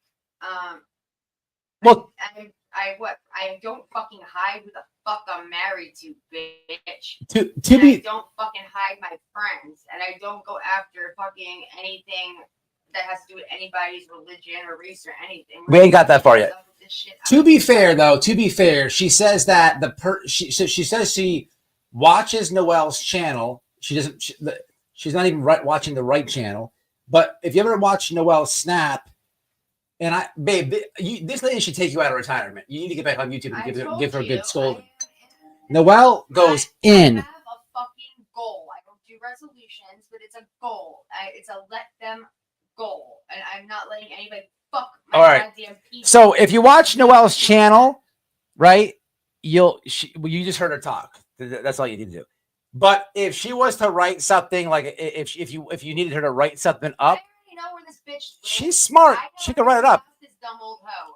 I don't fucking hide who the fuck I'm married to, bitch. I don't fucking hide my friends, and I don't go after fucking anything that has to do with anybody's religion or race or anything. We ain't got that far yet. To be fair, she says that she says she watches Noelle's channel. She doesn't. She's not even watching the right channel. But if you ever watch Noelle's Snap. And this lady should take you out of retirement. You need to get back on YouTube and give her a good scolding. Noelle goes in. I have a fucking goal. I don't do resolutions, but it's a goal. It's a let them goal, and I'm not letting anybody fuck my goddamn people. So if you watch Noelle's channel, right, you just heard her talk. That's all you need to do. But if she was to write something, like if you needed her to write something up. Know where this bitch lives. She's smart. She can write it up.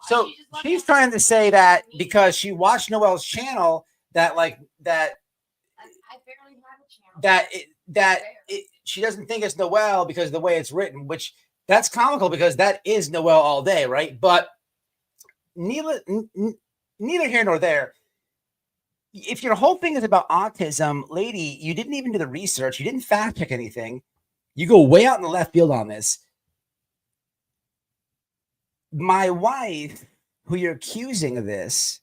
So she's trying to say that because she watched Noelle's channel, that I barely have a channel. She doesn't think it's Noelle because of the way it's written, which that's comical because that is Noelle all day, right? But neither here nor there. If your whole thing is about autism, lady, you didn't even do the research. You didn't fact check anything. You go way out in the left field on this. My wife, who you're accusing of this,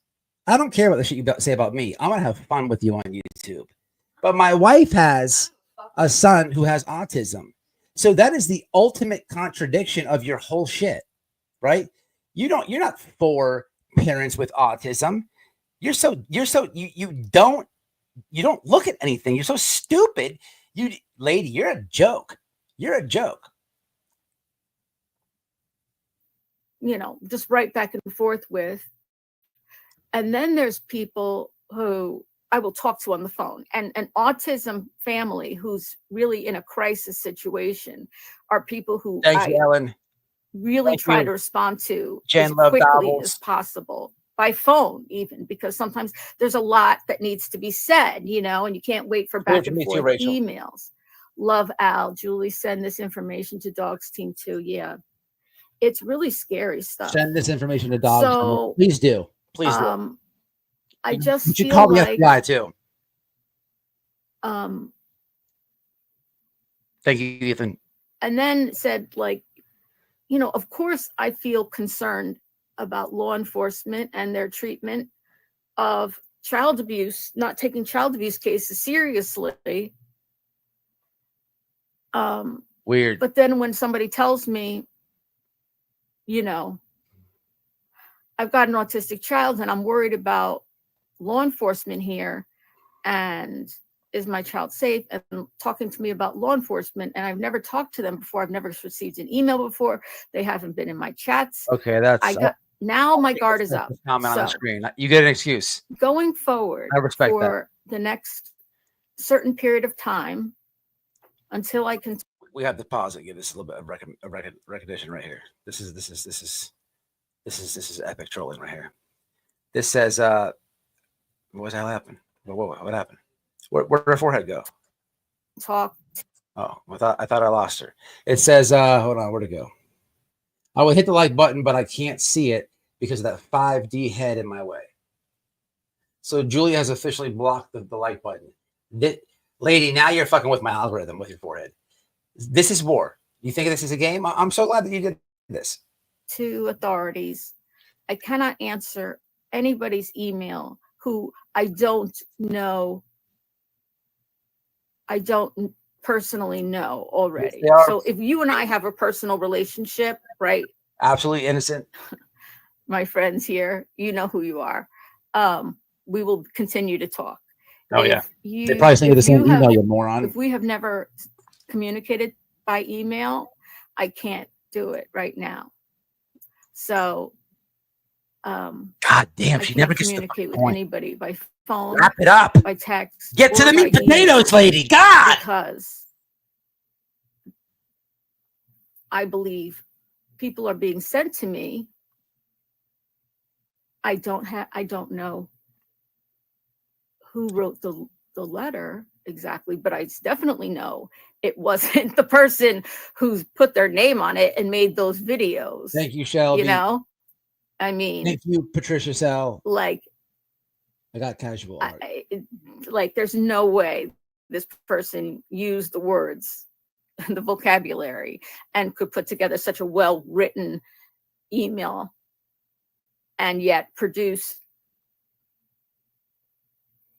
I don't care what the shit you say about me. I'm going to have fun with you on YouTube. But my wife has a son who has autism. So that is the ultimate contradiction of your whole shit, right? You're not for parents with autism. You don't look at anything. You're so stupid. Lady, you're a joke. You're a joke. Just right back and forth with. And then there's people who I will talk to on the phone, and an autism family who's really in a crisis situation are people who Ellen. Really try to respond to Jen as quickly as possible by phone, even because sometimes there's a lot that needs to be said, and you can't wait for back and forth emails. Love Al. Julie, send this information to Dogs Team 2. Yeah. It's really scary stuff. Send this information to dogs. So please do. Please do. I just you should feel call the like FBI too. Thank you, Ethan. And then said, like, you know, of course I feel concerned about law enforcement and their treatment of child abuse, not taking child abuse cases seriously. Weird. But then when somebody tells me, you know, I've got an autistic child and I'm worried about law enforcement here, and is my child safe, and talking to me about law enforcement, and I've never talked to them before. I've never received an email before. They haven't been in my chats. Okay, that's now my guard is up. Comment on the screen. You get an excuse. Going forward, I respect for the next certain period of time until I can. We have to pause and give this a little bit of recognition right here. This is epic trolling right here. This says, what was that happen? What happened? Where'd her forehead go? Talk. Oh, I thought I lost her. It says, hold on, where'd it go? I would hit the like button, but I can't see it because of that 5D head in my way. So Julia has officially blocked the like button. Lady, now you're fucking with my algorithm with your forehead. This is war. You think this is a game? I'm so glad that you did this. To authorities, I cannot answer anybody's email who I don't know. I don't personally know already. So if you and I have a personal relationship, right? Absolutely innocent. My friends here, you know who you are. We will continue to talk. Oh, yeah. They probably send you the same email, you moron. If we have never communicated by email, I can't do it right now. So, God damn, she never gets to communicate with anybody by phone. Wrap it up. By text. Get to the meat potatoes, lady. God. Because I believe people are being sent to me. I don't know who wrote the letter exactly, but I definitely know it wasn't the person who's put their name on it and made those videos. Thank you, Shelby. You know, I mean, thank you, Patricia Sell. Like, I got casual art. Like, there's no way this person used the words, the vocabulary, and could put together such a well-written email and yet produce,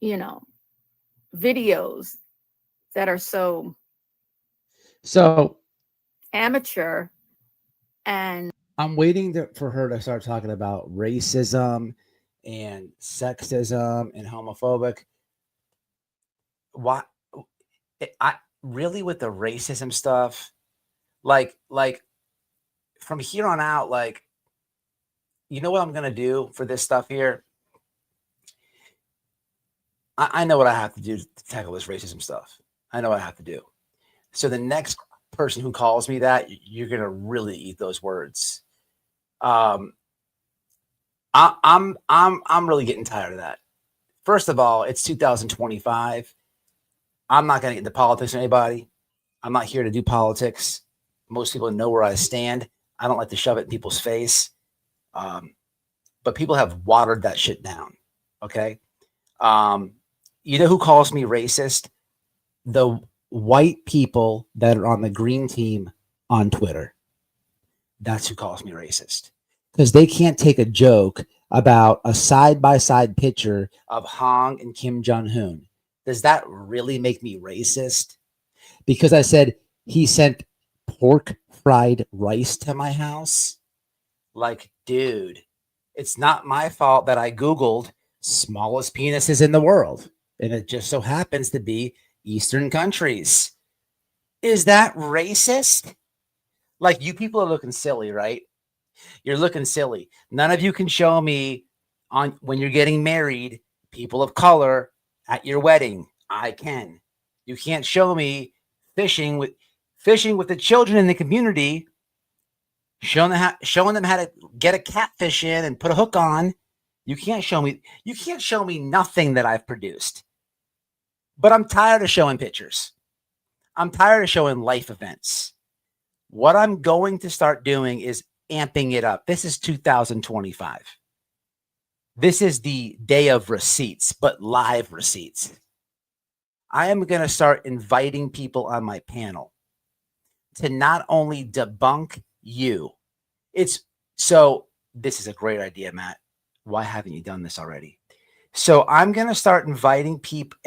you know, videos that are so amateur. And I'm waiting for her to start talking about racism and sexism and homophobic. Why? I really, with the racism stuff, like from here on out, like, you know what I'm gonna do for this stuff here? I know what I have to do to tackle this racism stuff. I know what I have to do. So the next person who calls me that, you're gonna really eat those words. I'm really getting tired of that. First of all, it's 2025. I'm not gonna get into politics with anybody. I'm not here to do politics. Most people know where I stand. I don't like to shove it in people's face. But people have watered that shit down. Okay. You know who calls me racist? The white people that are on the green team on Twitter. That's who calls me racist. Because they can't take a joke about a side-by-side picture of Hong and Kim Jong-un. Does that really make me racist? Because I said he sent pork fried rice to my house? Like, dude, it's not my fault that I Googled smallest penises in the world. And it just so happens to be Eastern countries. Is that racist? Like, you people are looking silly, right? You're looking silly. None of you can show me on when you're getting married, people of color at your wedding. I can. You can't show me fishing with the children in the community, showing them how to get a catfish in and put a hook on. You can't show me nothing that I've produced. But I'm tired of showing pictures. I'm tired of showing life events. What I'm going to start doing is amping it up. This is 2025. This is the day of receipts, but live receipts. I am going to start inviting people on my panel to not only debunk you. So this is a great idea, Matt. Why haven't you done this already? So I'm going to start inviting people,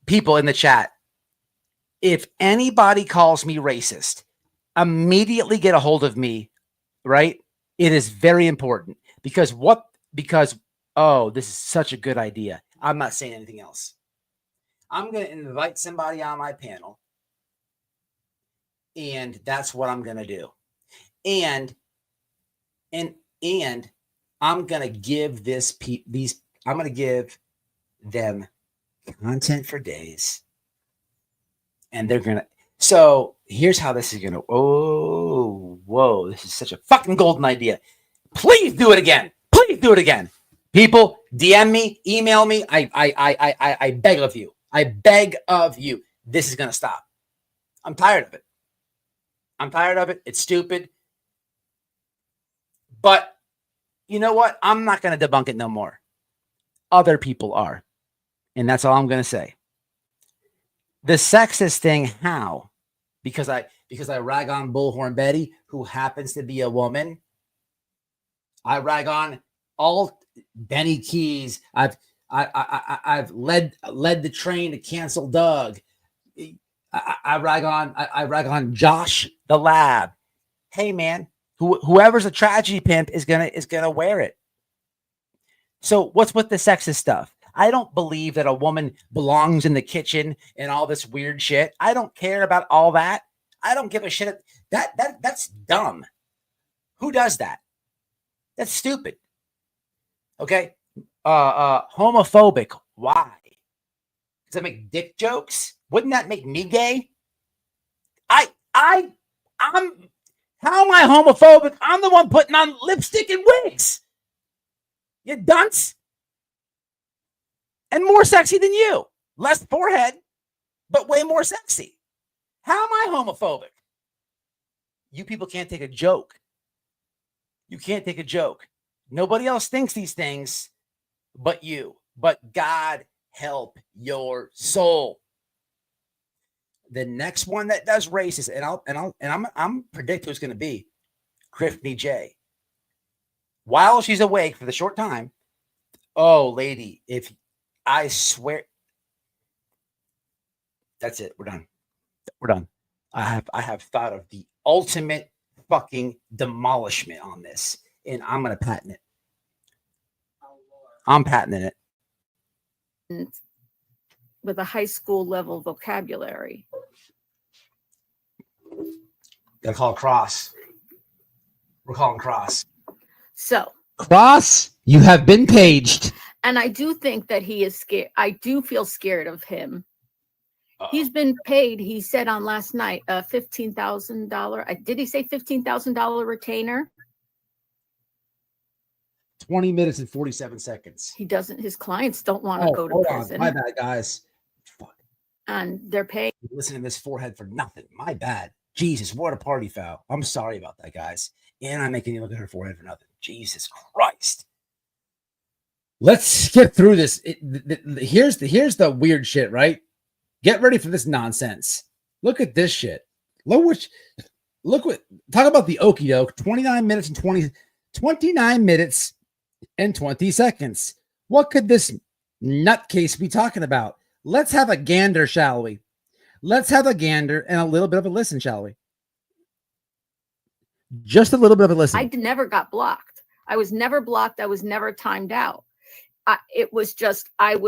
people in the chat. If anybody calls me racist, immediately get a hold of me, right? It is very important because this is such a good idea. I'm not saying anything else. I'm going to invite somebody on my panel, and that's what I'm going to do. And I'm going to give I'm going to give them content for days. And they're going to, so here's how this is going to, whoa, this is such a fucking golden idea. Please do it again. Please do it again. People, DM me, email me. I beg of you. I beg of you. This is going to stop. I'm tired of it. It's stupid. But you know what? I'm not going to debunk it no more. Other people are. And that's all I'm going to say. The sexist thing, how? Because I rag on Bullhorn Betty, who happens to be a woman. I rag on all Benny Keys. I've led the train to cancel Doug. I rag on Josh the Lab. Hey man, whoever's a tragedy pimp is gonna wear it. So what's with the sexist stuff? I don't believe that a woman belongs in the kitchen and all this weird shit. I don't care about all that. I don't give a shit. That's dumb. Who does that? That's stupid. Okay. Homophobic. Why? Does that make dick jokes? Wouldn't that make me gay? I'm how am I homophobic? I'm the one putting on lipstick and wigs. You dunce. And more sexy than you. Less forehead, but way more sexy. How am I homophobic? You people can't take a joke. You can't take a joke. Nobody else thinks these things but you. But God help your soul. The next one that does racist, and I'm predict who's going to be Griffney J. While she's awake for the short time, oh lady, if I swear, that's it. We're done. I have thought of the ultimate fucking demolishment on this, and I'm going to patent it. I'm patenting it. With a high school level vocabulary. Gotta call Cross. We're calling Cross. So Cross, you have been paged. And I do think that he is scared. I do feel scared of him. Uh-oh. He's been paid. He said on last night, $15,000. Did he say $15,000 retainer? 20 minutes and 47 seconds. He doesn't. His clients don't want to go to prison. My bad, guys. Fuck. And they're paying. Listen to this forehead for nothing. My bad. Jesus, what a party foul. I'm sorry about that, guys. And I'm making you look at her forehead for nothing. Jesus Christ. Let's skip through this. Here's the weird shit, right? Get ready for this nonsense. Look at this shit. Talk about the okie doke. 29 minutes and 20 seconds. What could this nutcase be talking about? Let's have a gander, shall we? Let's have a gander and a little bit of a listen, shall we? Just a little bit of a listen. I never got blocked. I was never blocked. I was never timed out. It was just, and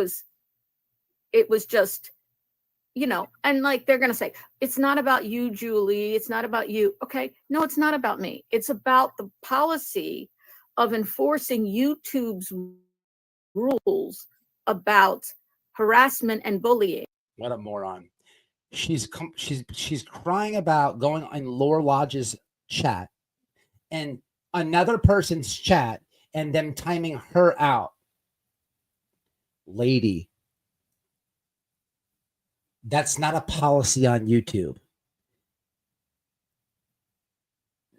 like they're going to say, it's not about you, Julie. It's not about you. Okay. No, it's not about me. It's about the policy of enforcing YouTube's rules about harassment and bullying. What a moron. She's crying about going on Laura Lodge's chat and another person's chat and them timing her out. Lady, that's not a policy on YouTube.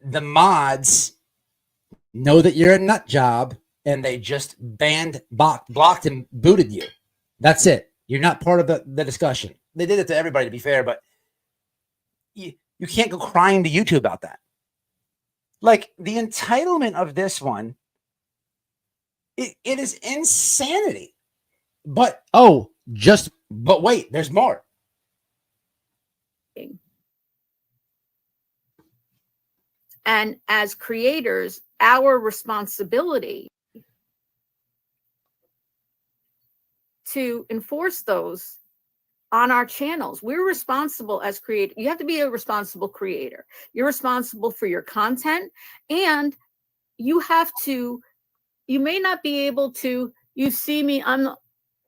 the mods know that you're a nut job and they just banned, blocked, and booted you. That's it. You're not part of the discussion. They did it to everybody, to be fair, but you can't go crying to YouTube about that. Like, the entitlement of this one, it is insanity. But wait, there's more. And as creators, our responsibility to enforce those on our channels. We're responsible as creators. You have to be a responsible creator. You're responsible for your content, and you may not be able to, you see me, I'm the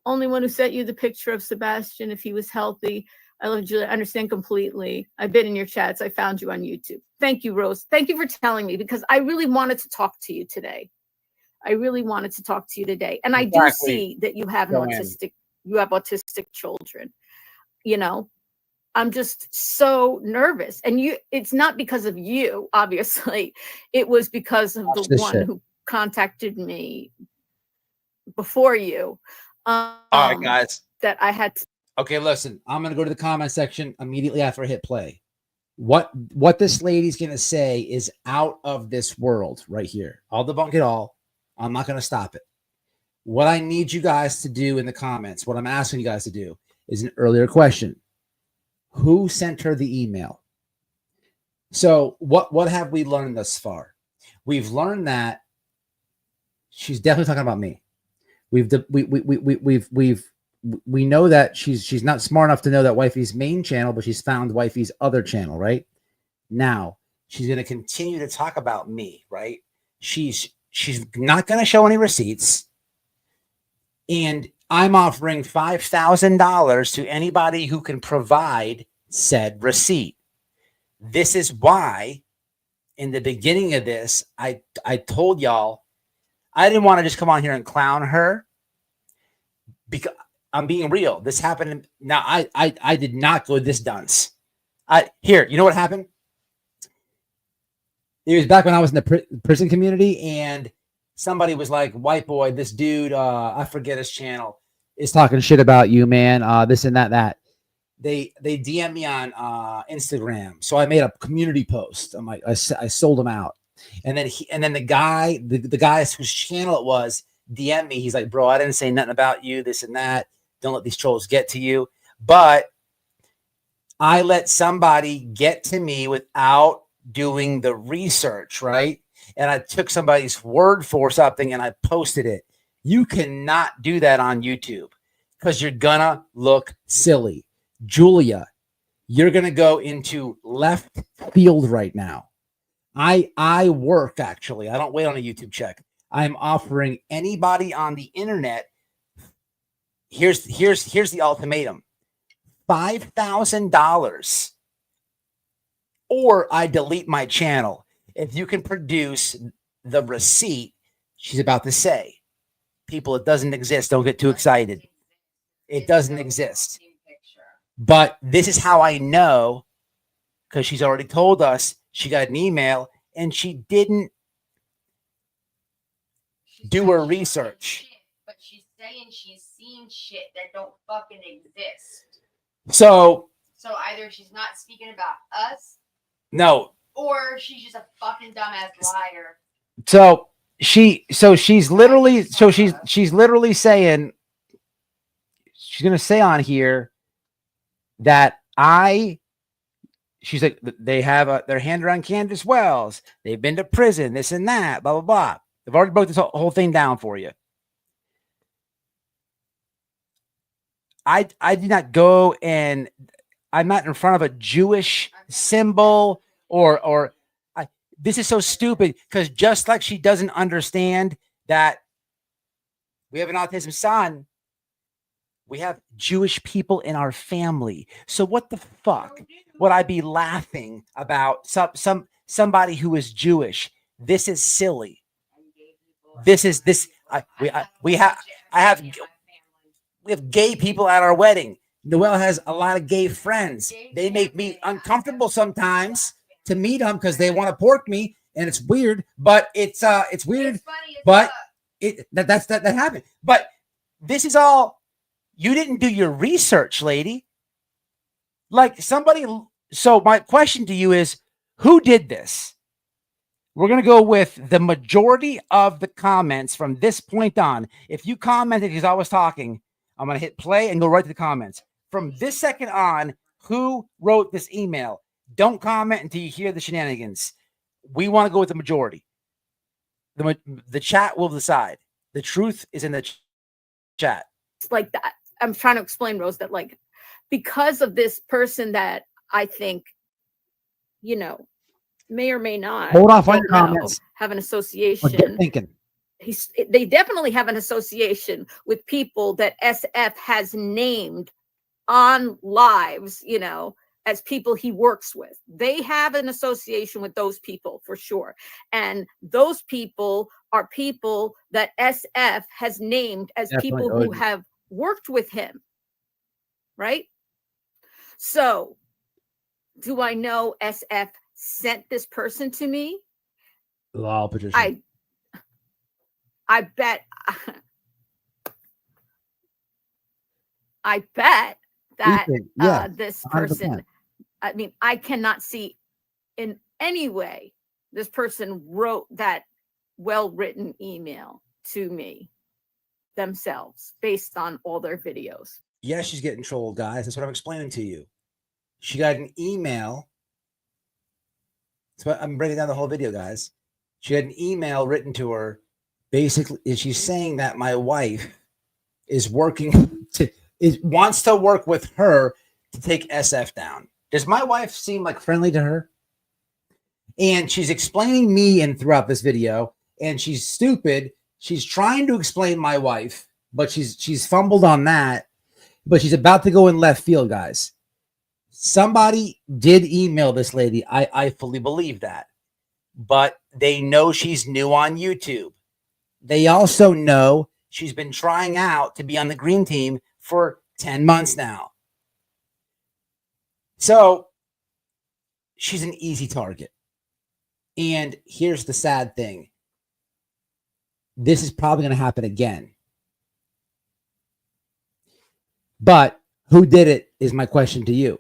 only one who sent you the picture of Sebastian if he was healthy. I love Julia. I understand completely. I've been in your chats. I found you on YouTube. Thank you, Rose. Thank you for telling me, because I really wanted to talk to you today. And I do see that you have autistic children. You know, I'm just so nervous. And it's not because of you, obviously. It was because of the one who contacted me before you. All right, guys. That I had to. Okay, listen, I'm going to go to the comment section immediately after I hit play. What this lady's going to say is out of this world right here. I'll debunk it all. I'm not going to stop it. What I need you guys to do in the comments, what I'm asking you guys to do, is an earlier question. Who sent her the email? So what have we learned thus far? We've learned that she's definitely talking about me. We know that she's not smart enough to know that wifey's main channel, but she's found wifey's other channel, right? Now she's going to continue to talk about me, right? She's not going to show any receipts, and I'm offering $5,000 to anybody who can provide said receipt. This is why in the beginning of this, I told y'all I didn't want to just come on here and clown her, because I'm being real. This happened. Now I did not go this dunce. You know what happened? It was back when I was in the prison community, and somebody was like, "White boy, this dude, I forget his channel, is talking shit about you, man. This and that." They DM me on Instagram, so I made a community post. I'm like, I sold him out, and then the guy whose channel it was DM me. He's like, "Bro, I didn't say nothing about you, this and that. Don't let these trolls get to you." But I let somebody get to me without doing the research, right? And I took somebody's word for something and I posted it. You cannot do that on YouTube because you're gonna look silly. Julia, you're gonna go into left field right now. I work, actually. I don't wait on a YouTube check. I'm offering anybody on the internet. Here's the ultimatum: $5,000, or I delete my channel. If you can produce the receipt she's about to say. People, it doesn't exist. Don't get too excited. It doesn't exist. But this is how I know, because she's already told us she got an email and she didn't do her research. But she's saying she's seen shit that don't fucking exist. So either she's not speaking about us. No. Or she's just a fucking dumbass liar. She's literally saying, she's gonna say on here that she's like, they have their hand around Candace Wells. They've been to prison, this and that, blah, blah, blah. I've already broke this whole thing down for you. I did not go, and I'm not in front of a Jewish symbol or this is so stupid, because just like she doesn't understand that we have an autism son, we have Jewish people in our family. So what the fuck would I be laughing about somebody who is Jewish? This is silly. We have gay people at our wedding. Noelle has a lot of gay friends. They make me uncomfortable sometimes. to meet them because they want to pork me, and it's weird, but it's weird, It's funny as but fuck. that happened. But this is all, you didn't do your research, lady. Like somebody. So my question to you is, who did this? We're going to go with the majority of the comments from this point on. If you commented because I was talking, I'm going to hit play and go right to the comments. From this second on, who wrote this email? Don't comment until you hear the shenanigans. We want to go with the majority. The chat will decide. The truth is in the chat. It's like that. I'm trying to explain, Rose, that like because of this person that I think, you know, may or may not hold off on your comments, have an association. Thinking. They definitely have an association with people that SF has named on lives, you know, as people he works with. They have an association with those people for sure. And those people are people that SF has named as people who have worked with him. Right? So, do I know SF sent this person to me? Law, Patricia. I bet that this person, 100%. I mean, I cannot see in any way this person wrote that well-written email to me themselves based on all their videos. Yeah, she's getting trolled, guys. That's what I'm explaining to you. She got an email. So I'm breaking down the whole video, guys. She had an email written to her. Basically, she's saying that my wife is wants to work with her to take SF down. Does my wife seem like friendly to her? And she's explaining me in throughout this video, and she's stupid. She's trying to explain my wife, but she's fumbled on that. But she's about to go in left field, guys. Somebody did email this lady. I fully believe that. But they know she's new on YouTube. They also know she's been trying out to be on the green team for 10 months now. So she's an easy target. And here's the sad thing. This is probably going to happen again. But who did it is my question to you.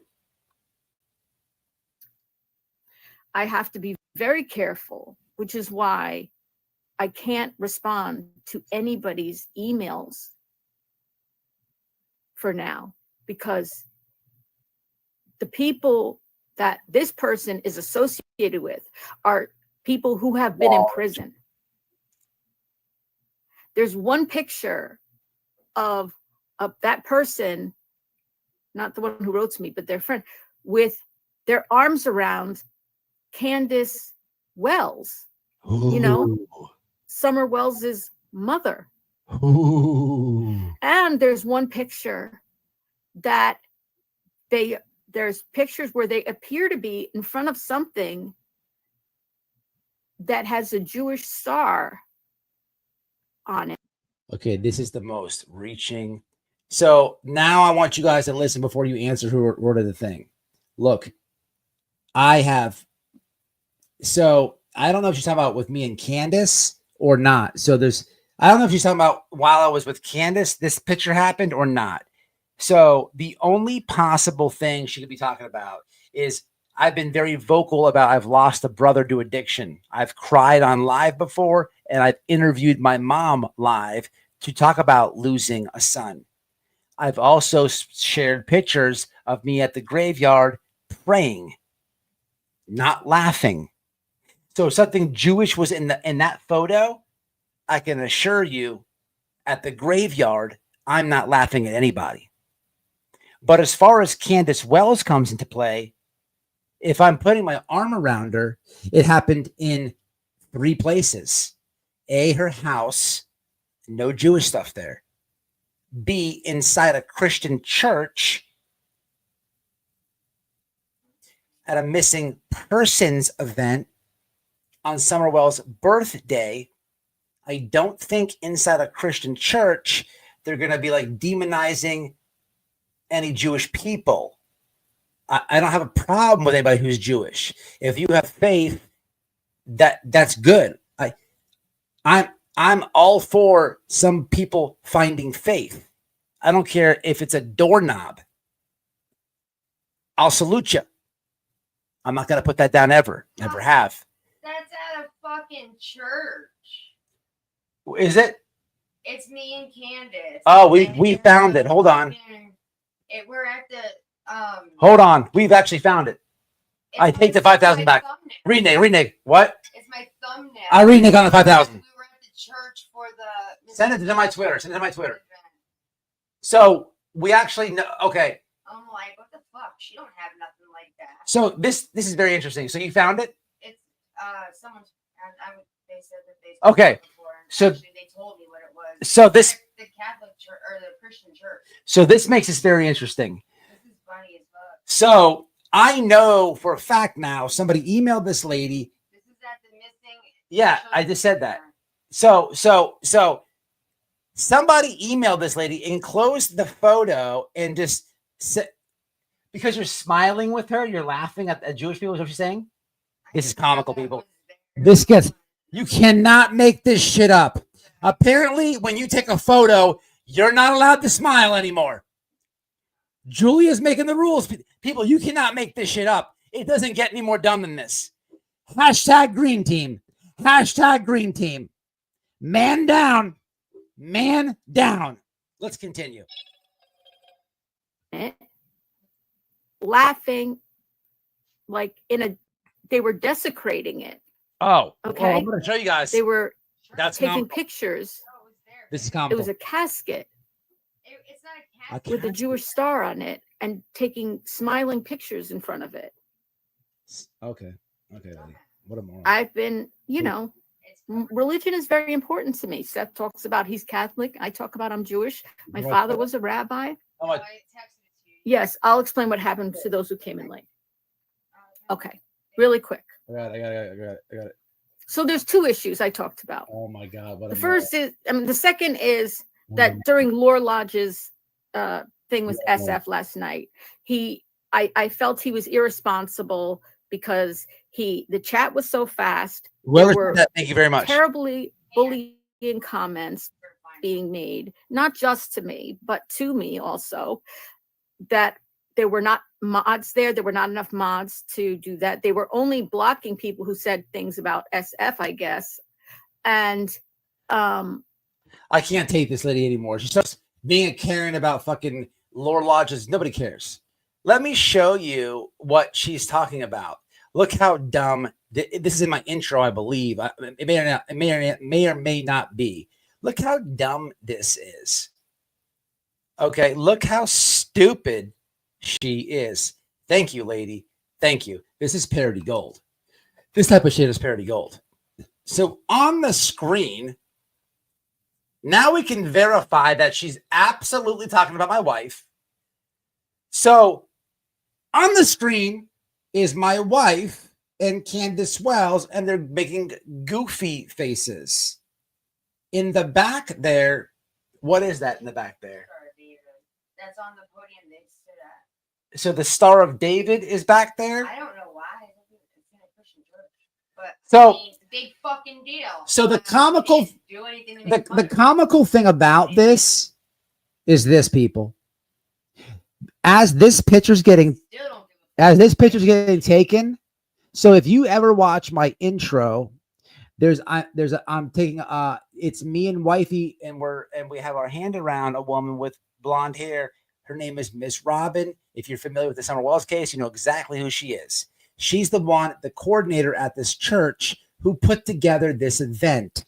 I have to be very careful, which is why I can't respond to anybody's emails for now, because the people that this person is associated with are people who have been in prison. There's one picture of that person, not the one who wrote to me, but their friend, with their arms around Candace Wells. Ooh. You know, Summer Wells's mother. Ooh. And there's one picture that there's pictures where they appear to be in front of something that has a Jewish star on it. Okay, this is the most reaching. So now I want you guys to listen before you answer who wrote the thing. Look, so I don't know if she's talking about with me and Candace or not. So I don't know if she's talking about while I was with Candace, this picture happened or not. So the only possible thing she could be talking about is I've been very vocal about I've lost a brother to addiction. I've cried on live before, and I've interviewed my mom live to talk about losing a son. I've also shared pictures of me at the graveyard praying, not laughing. So if something Jewish was in that photo, I can assure you at the graveyard, I'm not laughing at anybody. But as far as Candace Wells comes into play, if I'm putting my arm around her, it happened in 3 places. A, her house, no Jewish stuff there. B, inside a Christian church at a missing persons event on Summer Wells' birthday. I don't think inside a Christian church they're going to be like demonizing any Jewish people. I don't have a problem with anybody who's Jewish. If you have faith, that's good. I'm all for some people finding faith. I don't care if it's a doorknob. I'll salute you. I'm not going to put that down ever. Never have. That's at a fucking church. Is it? It's me and Candace. Oh, we found it. Hold on. We're at the Hold on. We've actually found it. I take the 5,000 back. Renege. What? It's my thumbnail. I renege on the 5,000. We were at the church for the. Send it to my Twitter. Send it to my Twitter. So we actually know. Okay. I'm like, what the fuck? She don't have nothing like that. So this is very interesting. So you found it? It's someone's. They said that they. Okay. So actually, they told me what it was. So this. The Catholic church or the Christian church. So this makes this very interesting. This is funny as fuck. So I know for a fact now somebody emailed this lady. This is at the missing. Yeah, I just said that. So somebody emailed this lady, enclosed the photo, and just said, because you're smiling with her, you're laughing at Jewish people, is what you're saying? This is comical, people. You cannot make this shit up. Apparently, when you take a photo, you're not allowed to smile anymore. Julia's making the rules. People, you cannot make this shit up. It doesn't get any more dumb than this. Hashtag green team. Hashtag green team. Man down. Man down. Let's continue. Laughing like they were desecrating it. Oh, okay. Well, I'm going to show you guys. They were That's taking pictures. This is comical. It was a casket. It's not a casket. With a Jewish star on it and taking smiling pictures in front of it. Okay. Lady. What a moron. I've been, religion is very important to me. Seth talks about he's Catholic. I talk about I'm Jewish. My father was a rabbi. Oh, yes, I'll explain what happened to those who came in late. Okay, really quick. I got it. So there's two issues I talked about. Oh my God. The first is, the second is that during Lore Lodge's thing with SF last night, I felt he was irresponsible because the chat was so fast. Thank you very much. Terribly bullying comments being made, not just to me, but to me also, that there were not mods there. There were not enough mods to do that. They were only blocking people who said things about SF, I guess. And I can't take this lady anymore. She starts being a Karen about fucking Lore Lodges. Nobody cares. Let me show you what she's talking about. Look how dumb. This is in my intro, I believe. It may or may not be. Look how dumb this is. Okay, look how stupid she is. Thank you, lady. Thank you. This is parody gold. This type of shit is parody gold. So on the screen, now we can verify that she's absolutely talking about my wife. So on the screen is my wife and Candace Wells, and they're making goofy faces. In the back there, what is that in the back there? That's on the podium next to that. So the Star of David is back there? I don't know why. It's in a Christian church. But so, big fucking deal. So the comical the comical thing about this is this, people. As this picture's getting taken, so if you ever watch my intro, I'm taking it's me and wifey, and we have our hand around a woman with blonde hair. Her name is Miss Robin. If you're familiar with the Summer Wells case, you know exactly who she is. She's the coordinator at this church who put together this event.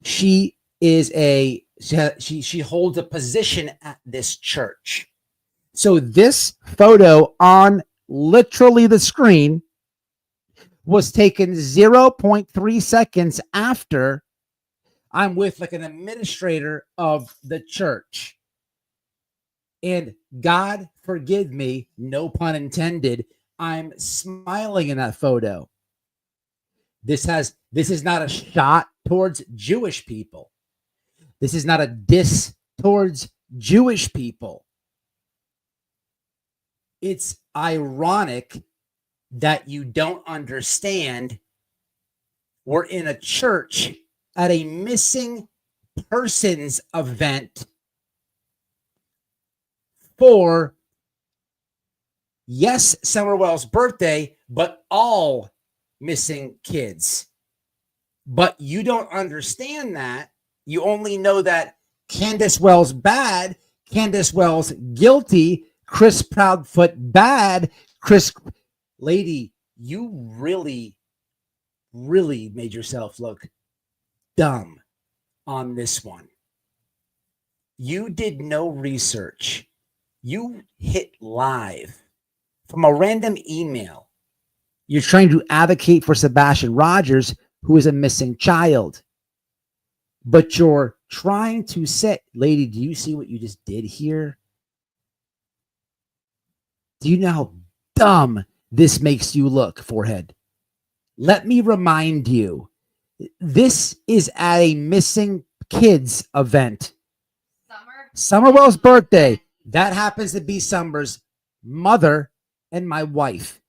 She holds a position at this church. So this photo on literally the screen was taken 0.3 seconds after I'm with like an administrator of the church. And God forgive me, no pun intended, I'm smiling in that photo. This is not a shot towards Jewish people. This is not a diss towards Jewish people. it's ironic that you don't understand we're in a church at a missing persons event for, yes, Summerwell's birthday, but all missing kids. But you don't understand that. You only know that Candace Wells bad, Candace Wells guilty, Chris Proudfoot bad, Chris... Lady, you really made yourself look dumb on this one. You did no research. You hit live from a random email. You're trying to advocate for Sebastian Rogers, who is a missing child. But you're trying to say, lady, do you see what you just did here? Do you know how dumb this makes you look, forehead? Let me remind you, this is at a missing kids event. Summerwell's birthday. That happens to be Summer's mother and my wife.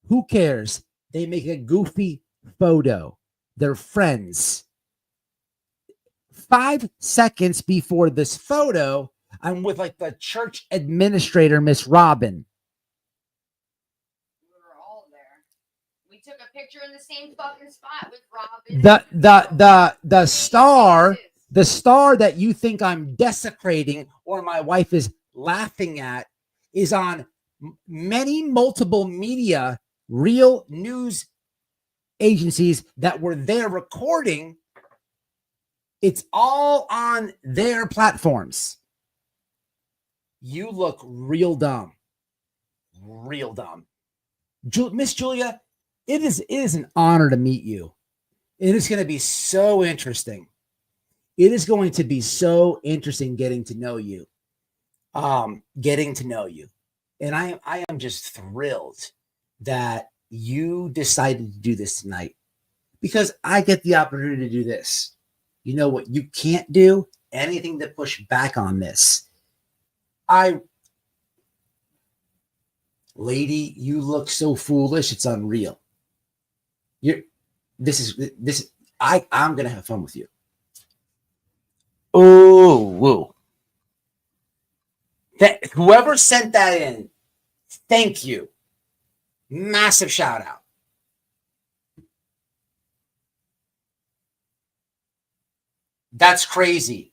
Who cares? They make a goofy photo. They're friends. 5 seconds before this photo, I'm with like the church administrator, Miss Robin. We were all there. We took a picture in the same fucking spot with Robin. The star that you think I'm desecrating or my wife is laughing at is on multiple media, real news agencies that were there recording. It's all on their platforms. You look real dumb. Real dumb. Miss Julia, it is an honor to meet you. It is going to be so interesting. It is going to be so interesting getting to know you. And I am just thrilled that you decided to do this tonight, because I get the opportunity to do this. You know what you can't do? Anything to push back on this. Lady, you look so foolish, it's unreal. I'm gonna have fun with you. Oh, whoa. Whoever sent that in, thank you. Massive shout out. That's crazy.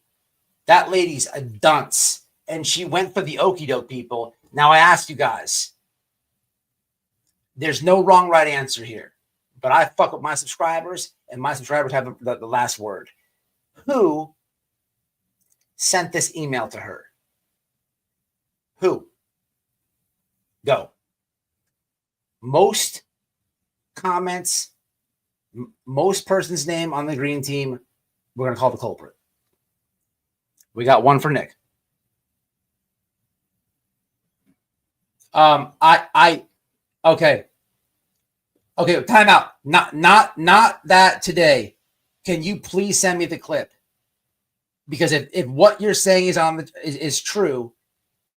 That lady's a dunce. And she went for the okie doke, people. Now I ask you guys, there's no wrong, right answer here. But I fuck with my subscribers, and my subscribers have the last word. Who sent this email to her? Who? Go. Most comments, most person's name on the green team, we're going to call the culprit. We got one for Nick. Okay, time out. Not that today. Can you please send me the clip? Because if what you're saying is true,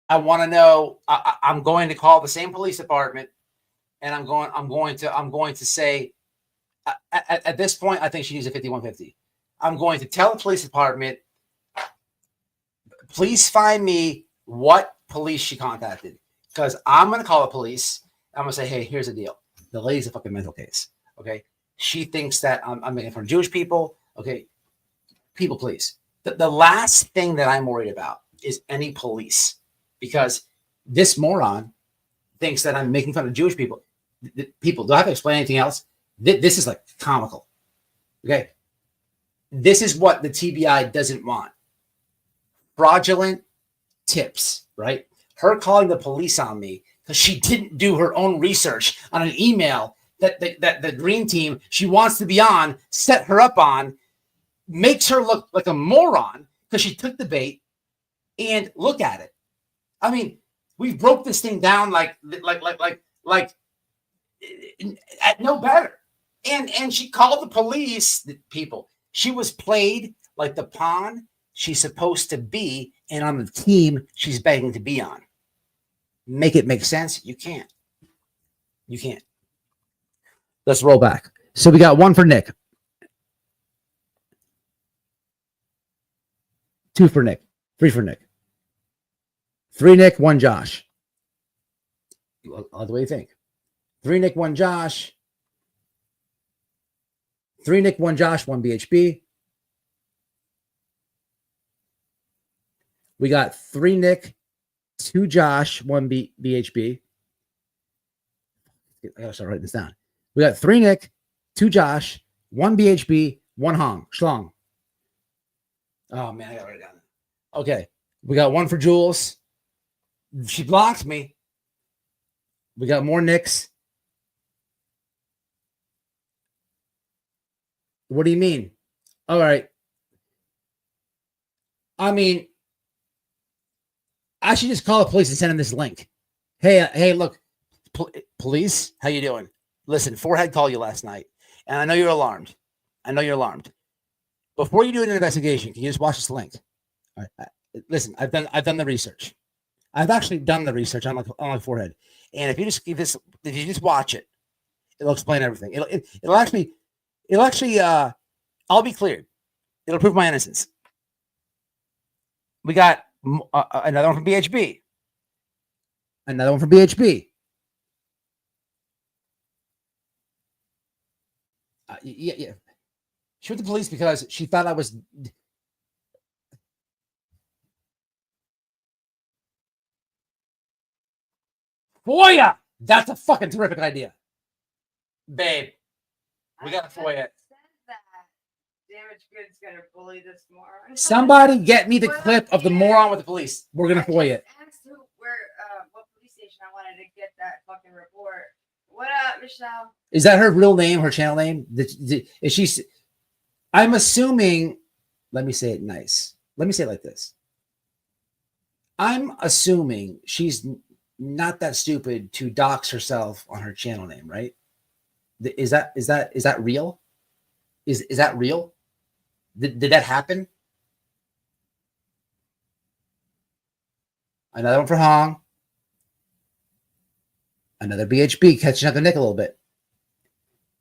I want to know. I'm going to call the same police department, and I'm going to say, at this point, I think she needs a 5150. I'm going to tell the police department, please find me what police she contacted, because I'm going to call the police. I'm going to say, hey, here's the deal. The lady's a fucking mental case. Okay, she thinks that I'm making fun of Jewish people. Okay, people, please. The last thing that I'm worried about is any police, because this moron thinks that I'm making fun of Jewish people. People, do I have to explain anything else? This is like comical. Okay, this is what the TBI doesn't want. Fraudulent tips, right? Her calling the police on me because she didn't do her own research on an email that the green team she wants to be on set her up on, makes her look like a moron because she took the bait. And look at it. I mean, we broke this thing down like at no better. And she called the police. People, she was played like the pawn she's supposed to be, and on the team she's begging to be on. make it make sense. You can't. You can't. Let's roll back. So we got 1 for Nick. 2 for Nick. 3 for Nick. 3 Nick, 1 Josh. What do you think? 3 Nick, 1 Josh. 3 Nick, 1 Josh, 1 BHB. We got 3 Nick, 2 Josh, 1 BHB. I gotta start writing this down. We got 3 Nick, 2 Josh, 1 BHB, 1 Hong. Schlong. Oh man, I gotta write it down. Okay. We got 1 for Jules. She blocked me. We got more Nicks. What do you mean? All right. I mean, I should just call the police and send them this link. Hey, look, police, how you doing? Listen, Forehead called you last night, and I know you're alarmed. Before you do an investigation, can you just watch this link? All right. Listen, I've done the research. I've actually done the research on my Forehead, and if you just watch it, it'll explain everything. It'll actually, I'll be cleared. It'll prove my innocence. We got another one from BHB. Another one from BHB. Yeah. She went to the police because she thought I was. FOIA! That's a fucking terrific idea. Babe, we got a FOIA. Damaged goods gonna bully this moron. Somebody get me the clip of the moron with the police. We're gonna FOIA it. Asked what police station I wanted to get that fucking report. What up, Michelle? Is that her real name, her channel name? Is she? I'm assuming. Let me say it nice. Let me say it like this. I'm assuming she's not that stupid to dox herself on her channel name, right? Is that real? Is that real? Did that happen? Another one for Hong. Another BHB catching up the Nick a little bit.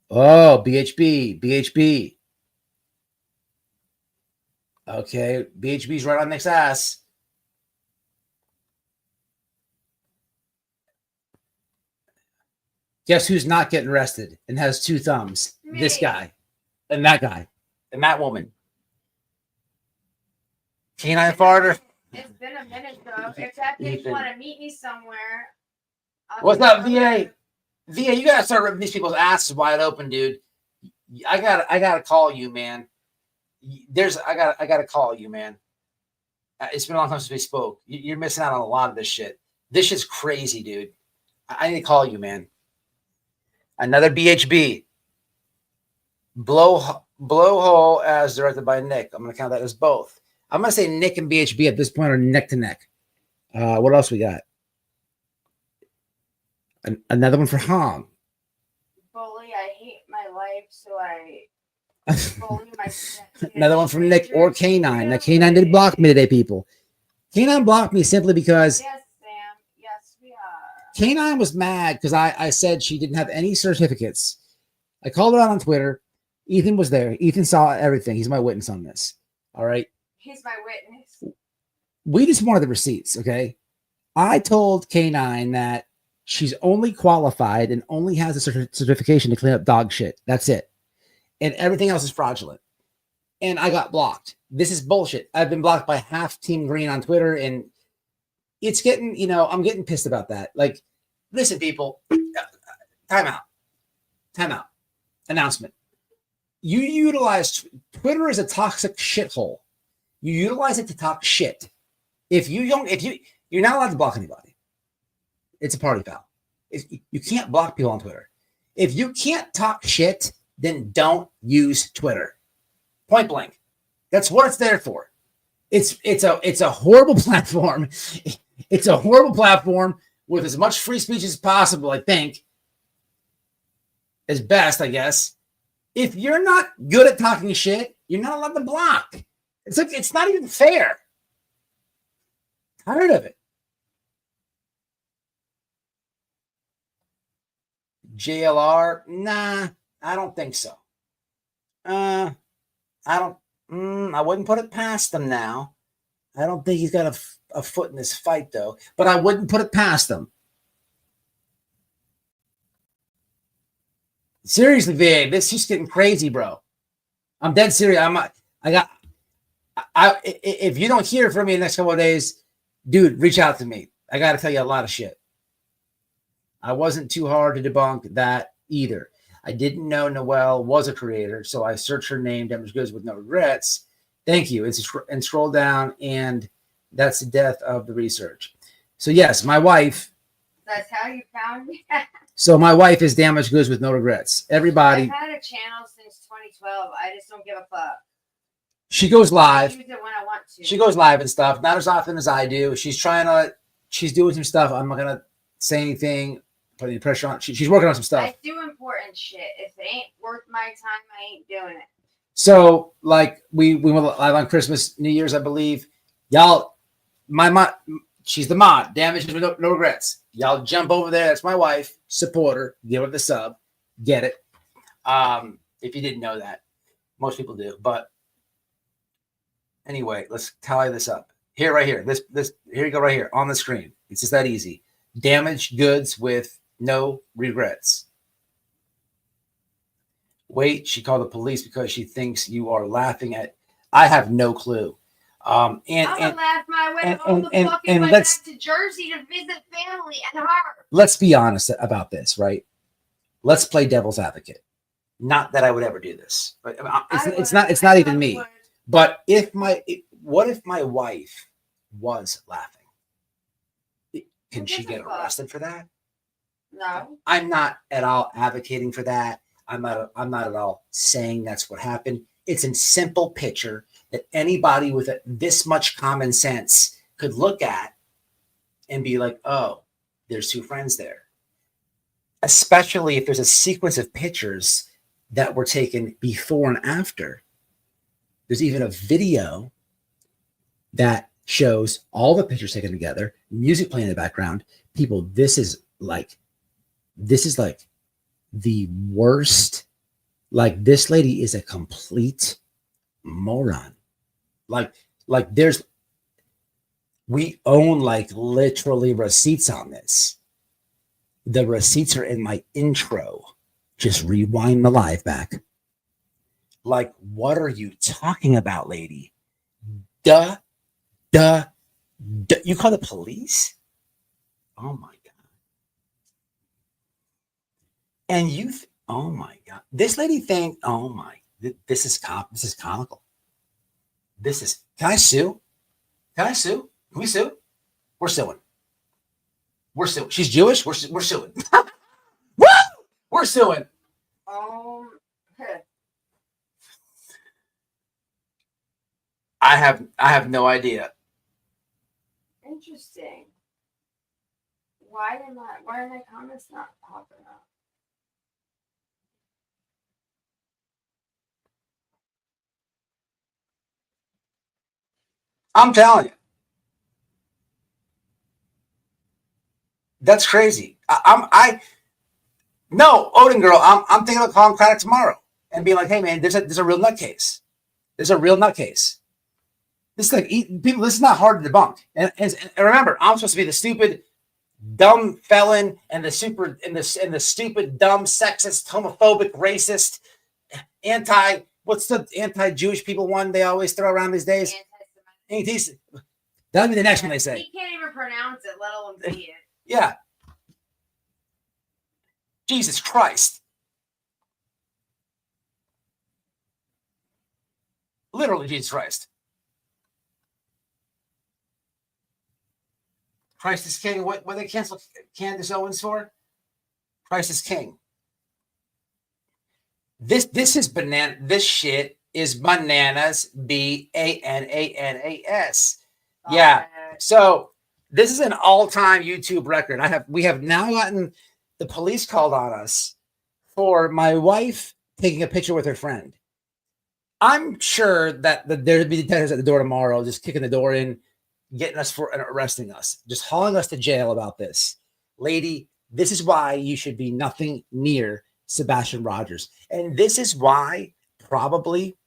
Oh, BHB. Okay, BHB's right on Nick's ass. Guess who's not getting arrested and has 2 thumbs? Me. This guy and that guy and that woman. Canine farter. It's been a minute though. If that bitch want to meet me somewhere. What's up, VA? VA, you gotta start ripping these people's asses wide open, dude. I gotta call you, man. I gotta call you, man. It's been a long time since we spoke. You're missing out on a lot of this shit. This shit's crazy, dude. I need to call you, man. Another BHB. Blowhole as directed by Nick. I'm gonna count that as both. I'm gonna say Nick and BHB at this point are neck to neck. What else we got? Another one for Hong. Bully, I hate my life, so I bully my. Another one from Nick or K9. Now K9 did block me today, people. K9 blocked me simply because. Yes, Sam. Yes, we are. K9 was mad because I said she didn't have any certificates. I called her out on Twitter. Ethan was there. Ethan saw everything. He's my witness on this. All right. He's my witness. We just wanted the receipts, okay? I told K9 that she's only qualified and only has a certification to clean up dog shit. That's it. And everything else is fraudulent. And I got blocked. This is bullshit. I've been blocked by half Team Green on Twitter, and it's getting, I'm getting pissed about that. Like, listen, people, time out. Announcement. You utilize Twitter as a toxic shithole. You utilize it to talk shit. You're not allowed to block anybody. It's a party foul. You can't block people on Twitter. If you can't talk shit, then don't use Twitter. Point blank. That's what it's there for. It's a horrible platform. It's a horrible platform with as much free speech as possible, I think. As best, I guess. If you're not good at talking shit, you're not allowed to block. It's not even fair. Tired of it. JLR? Nah, I don't think so. I don't. I wouldn't put it past him now. I don't think he's got a foot in this fight, though. But I wouldn't put it past him. Seriously, VA, this is just getting crazy, bro. I'm dead serious. If you don't hear from me in the next couple of days, dude, reach out to me. I got to tell you a lot of shit. I wasn't too hard to debunk that either. I didn't know Noelle was a creator, so I searched her name, Damaged Goods with No Regrets. Thank you. And scroll down, and that's the death of the research. So yes, my wife. That's how you found me. So my wife is Damaged Goods with No Regrets. Everybody. I've had a channel since 2012. I just don't give a fuck. She goes live. I use it when I want to. She goes live and stuff. Not as often as I do. She's doing some stuff. I'm not gonna say anything. Put any pressure on. She's working on some stuff. I do important shit. If it ain't worth my time, I ain't doing it. So like we went live on Christmas, New Year's, I believe. Y'all, my mom, she's the mod. Damaged with no regrets. Y'all jump over there. That's my wife. Support her. Give her the sub. Get it. If you didn't know that, most people do. But anyway, let's tally this up. Here, right here. This here you go, right here on the screen. It's just that easy. Damaged Goods with No Regrets. Wait, she called the police because she thinks you are laughing at. I have no clue. I'm gonna laugh my way all the fucking way back to Jersey to visit family and her. Let's be honest about this, right? Let's play devil's advocate. Not that I would ever do this, but it's not even me. But what if my wife was laughing? Can she get arrested for that? No. I'm not at all advocating for that. I'm not at all saying that's what happened. It's a simple picture that anybody with this much common sense could look at and be like, oh, there's two friends there. Especially if there's a sequence of pictures that were taken before and after. There's even a video that shows all the pictures taken together, music playing in the background. People, this is like the worst. Like, this lady is a complete moron. We own like literally receipts on this. The receipts are in my intro. Just rewind the live back. Like, what are you talking about, lady? Duh. You call the police? Oh my God. And oh my God. This lady this is comical. Can I sue? Can we sue? We're suing. She's Jewish. We're suing. Woo! We're suing. I have no idea. Interesting. Why are my comments not popping up? I'm telling you. That's crazy. No, Odin girl, I'm thinking of calling Craddock tomorrow and being like, hey man, there's a real nutcase. There's a real nutcase. This is like people. This is not hard to debunk. And remember, I'm supposed to be the stupid, dumb felon and the stupid, dumb, sexist, homophobic, racist, what's the anti-Jewish people one they always throw around these days? That'll be the next one they say. He can't even pronounce it, let alone see it. Yeah. Jesus Christ. Literally Jesus Christ. Christ is King. What they cancel Candace Owens for? Christ is King. This is banana. This shit is bananas. BANANAS. Yeah. So this is an all-time YouTube record. We have now gotten the police called on us for my wife taking a picture with her friend. I'm sure that there'd be detectives at the door tomorrow, just kicking the door in, getting us and arresting us, just hauling us to jail about this. Lady, This is why you should be nothing near Sebastian Rogers. And this is why probably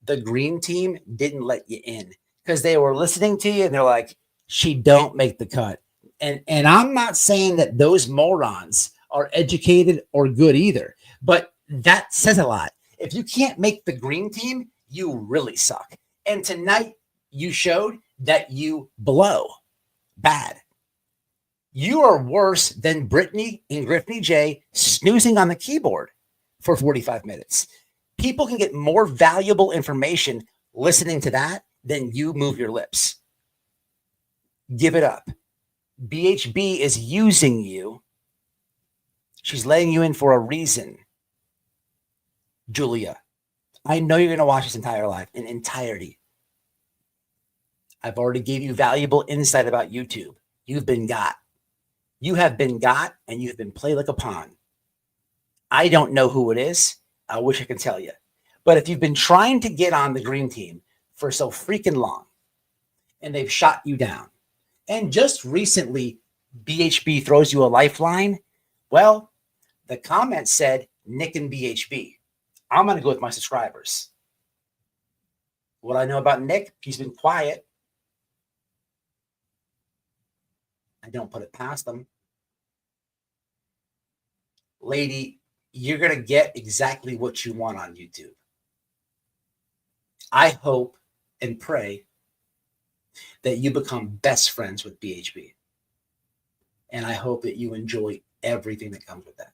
the green team didn't let you in, because they were listening to you and they're like, she don't make the cut. And I'm not saying that those morons are educated or good either, but that says a lot. If you can't make the green team, you really suck. And tonight you showed that you blow bad. You are worse than Brittany and Griffney J snoozing on the keyboard for 45 minutes. People can get more valuable information listening to that than you move your lips. Give it up. BHB is using you. She's letting you in for a reason. Julia, I know you're going to watch this entire live in entirety. I've already gave you valuable insight about YouTube. You've been got. You have been got, and you've been played like a pawn. I don't know who it is. I wish I could tell you. But if you've been trying to get on the green team for so freaking long, and they've shot you down, and just recently BHB throws you a lifeline, well, the comment said Nick and BHB. I'm going to go with my subscribers. What I know about Nick, he's been quiet. I don't put it past him. Lady, you're going to get exactly what you want on YouTube. I hope and pray that you become best friends with BHB. And I hope that you enjoy everything that comes with that.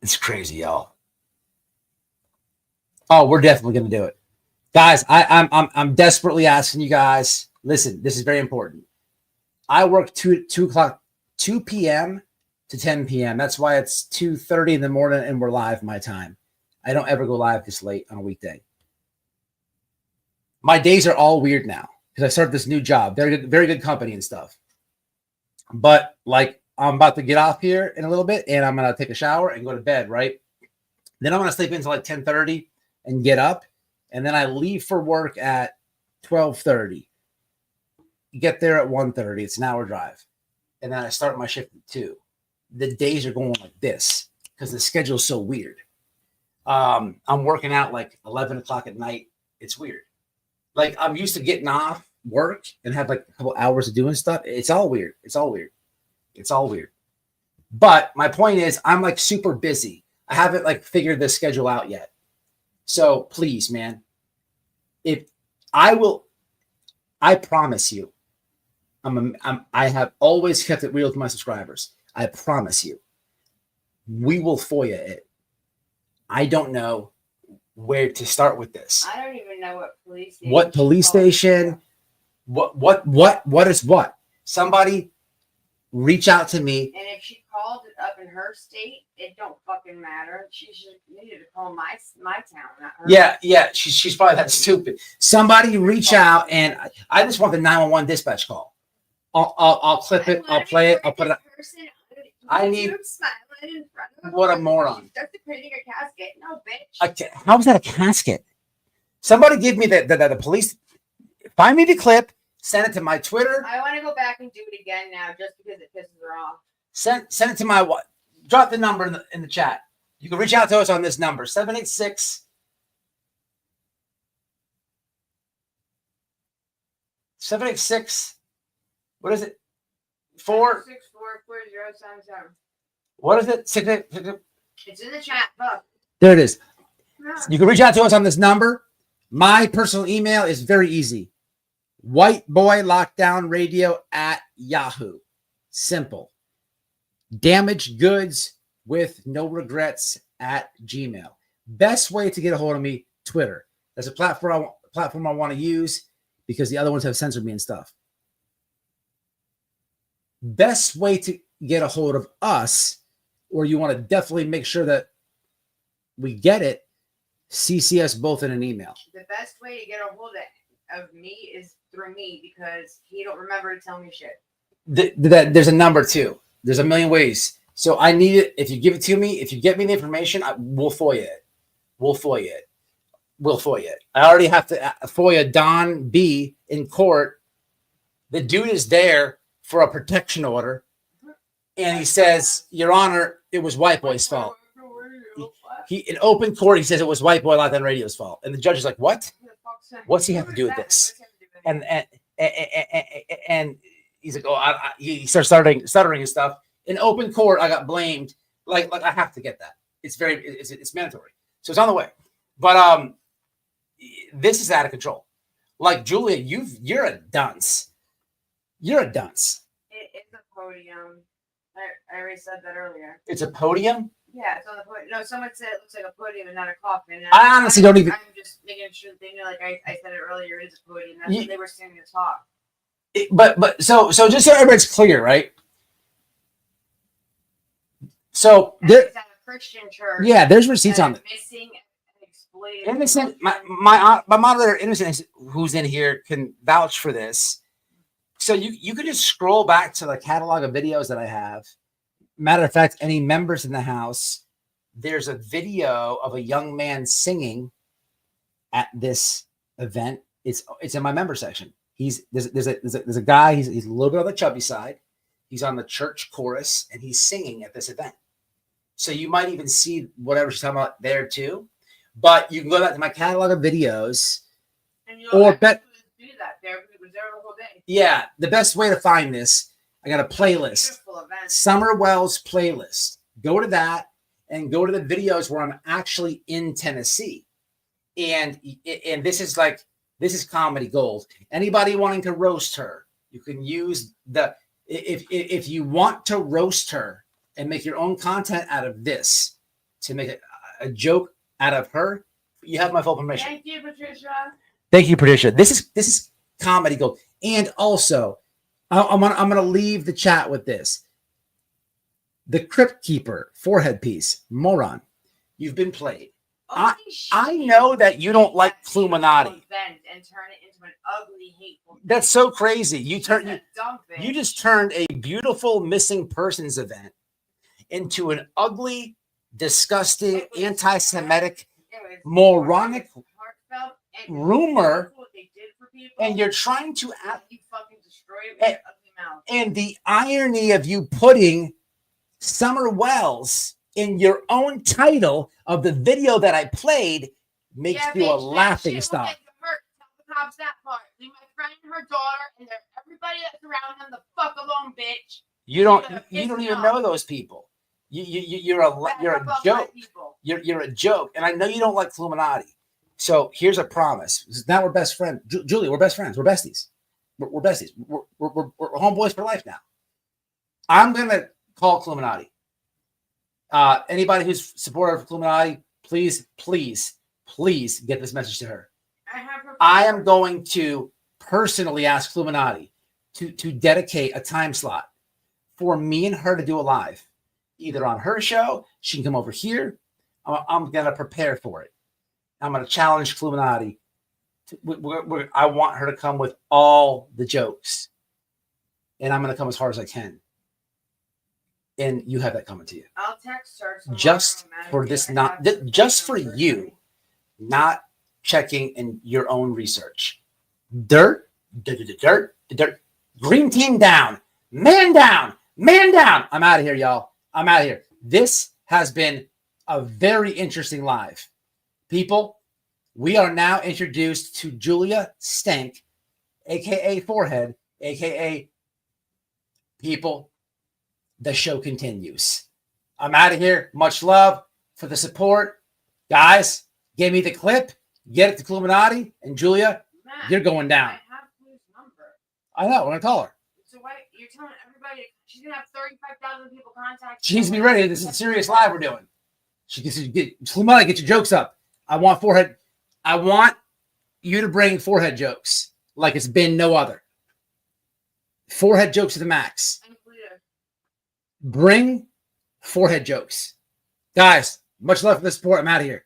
It's crazy, y'all. Oh, we're definitely going to do it. Guys, I'm desperately asking you guys, listen, this is very important. I work 2 p.m. to 10 p.m. That's why it's 2:30 in the morning and we're live my time. I don't ever go live this late on a weekday. My days are all weird now because I started this new job. Very good company and stuff. But like I'm about to get off here in a little bit and I'm going to take a shower and go to bed, right? Then I'm going to sleep until like 10:30 and get up. And then I leave for work at 12:30. Get there at 1:30. It's an hour drive. And then I start my shift at 2. The days are going like this because the schedule is so weird. I'm working out like 11 o'clock at night. It's weird. Like I'm used to getting off work and have like a couple hours of doing stuff. It's all weird. It's all weird. It's all weird. But my point is I'm like super busy. I haven't like figured this schedule out yet. So please, man, I promise you, I have always kept it real with my subscribers. I promise you, we will FOIA it. I don't know where to start with this. I don't even know what police station. What police station? What is what? Somebody reach out to me. And if she called it up in her state, it don't fucking matter. She should needed to call my town, not her. Yeah. She's probably that stupid. Somebody reach out, and I just want the 911 dispatch call. I'll clip it. I'll play it. I'll put it. I need. What a moron! That's creating a casket. No, bitch. How is that a casket? Somebody give me the police. Find me the clip. Send it to my Twitter. I want to go back and do it again now, just because it pisses her off. Send it to my what? Drop the number in the chat. You can reach out to us on this number 786. 786. What is it? 4 644-077. What is it? It's in the chat. Look. There it is. You can reach out to us on this number. My personal email is very easy. whiteboylockdownradio@yahoo. Simple. Damaged goods with no regrets @gmail. Best way to get a hold of me, Twitter. That's a platform I want to use because the other ones have censored me and stuff. Best way to get a hold of us, or you want to definitely make sure that we get it, CC us both in an email. The best way to get a hold of me is through me because he don't remember to tell me shit. There's a number too. There's a million ways. So I need it. If you give it to me, if you get me the information, we'll FOIA it. We'll FOIA it. I already have to FOIA Don B in court The dude is there for a protection order, and he says, Your Honor, it was white boy's fault. He in open court, he says it was white boy Lockdown Radio's fault. And the judge is like, what? What's he have to do with this? And he's like, he starts stuttering and stuff. In open court, I got blamed. Like I have to get that. It's mandatory. So it's on the way. But this is out of control. Like Julia, you're a dunce. You're a dunce. It's a podium. I already said that earlier. It's a podium? Yeah, it's on the podium. No, someone said it looks like a podium and not a coffin. And I honestly don't even. I'm just making sure that they know, like I said it earlier, it is a podium. That's what they were saying to talk. But so just so everybody's clear, right? So there, it's at a Christian church. Yeah, there's receipts on it. Missing and exploited. Innocent, my moderator, Innocent, who's in here, can vouch for this. So you can just scroll back to the catalog of videos that I have. Matter of fact, any members in the house, there's a video of a young man singing at this event. It's in my member section. There's a guy. He's a little bit on the chubby side. He's on the church chorus and he's singing at this event. So you might even see whatever she's talking about there too. But you can go back to my catalog of videos, and do that there. It was there the whole day. Yeah, the best way to find this, I got a playlist, Summer Wells playlist. Go to that and go to the videos where I'm actually in Tennessee, and this is comedy gold. Anybody wanting to roast her, you can use if you want to roast her and make your own content out of this to make a joke out of her. You have my full permission. Thank you, Patricia. Thank you, Patricia. This is comedy gold. And also, I'm gonna leave the chat with this. The Crypt Keeper forehead piece, moron. You've been played. I know that you don't like Illuminati. And turn it into an ugly, hateful. That's so crazy. You just turned a beautiful missing persons event into an ugly, disgusting, anti-Semitic, moronic rumor, and you're trying to you fucking destroy it with your ugly mouth. And the irony of you putting Summer Wells in your own title of the video that I played makes you a laughing stock. Tell the cops that part. Leave my friend and her daughter and everybody that's around them the fuck alone, bitch. You don't even know those people. You're a joke. You're a joke, and I know you don't like Illuminati. So here's a promise. Now we're best friends. Julie, we're best friends. We're besties. We're besties. We're homeboys for life now. I'm gonna call Illuminati. Anybody who's supportive of Illuminati, please get this message to her. I am going to personally ask Illuminati to dedicate a time slot for me and her to do a live, either on her show. She can come over here. I'm gonna prepare for it. I'm going to challenge Illuminati. I want her to come with all the jokes. And I'm going to come as hard as I can. And you have that coming to you. I'll text her. Just for this, just for you, not checking in your own research. Dirt. Green team down. Man down. I'm out of here, y'all. I'm out of here. This has been a very interesting live. People, we are now introduced to Julia Stank, a.k.a. Forehead, a.k.a. People. The show continues. I'm out of here. Much love for the support. Guys, give me the clip. Get it to Illuminati. And Julia, you're going down. I have Blue's number. I know. We're going to call her. So why you're telling everybody she's going to have 35,000 people contact she needs to be ready. This is a serious live we're doing. Illuminati, get your jokes up. I want Forehead. I want you to bring Forehead jokes like it's been no other. Forehead jokes to the max. Bring Forehead jokes. Guys, much love for the support. I'm out of here.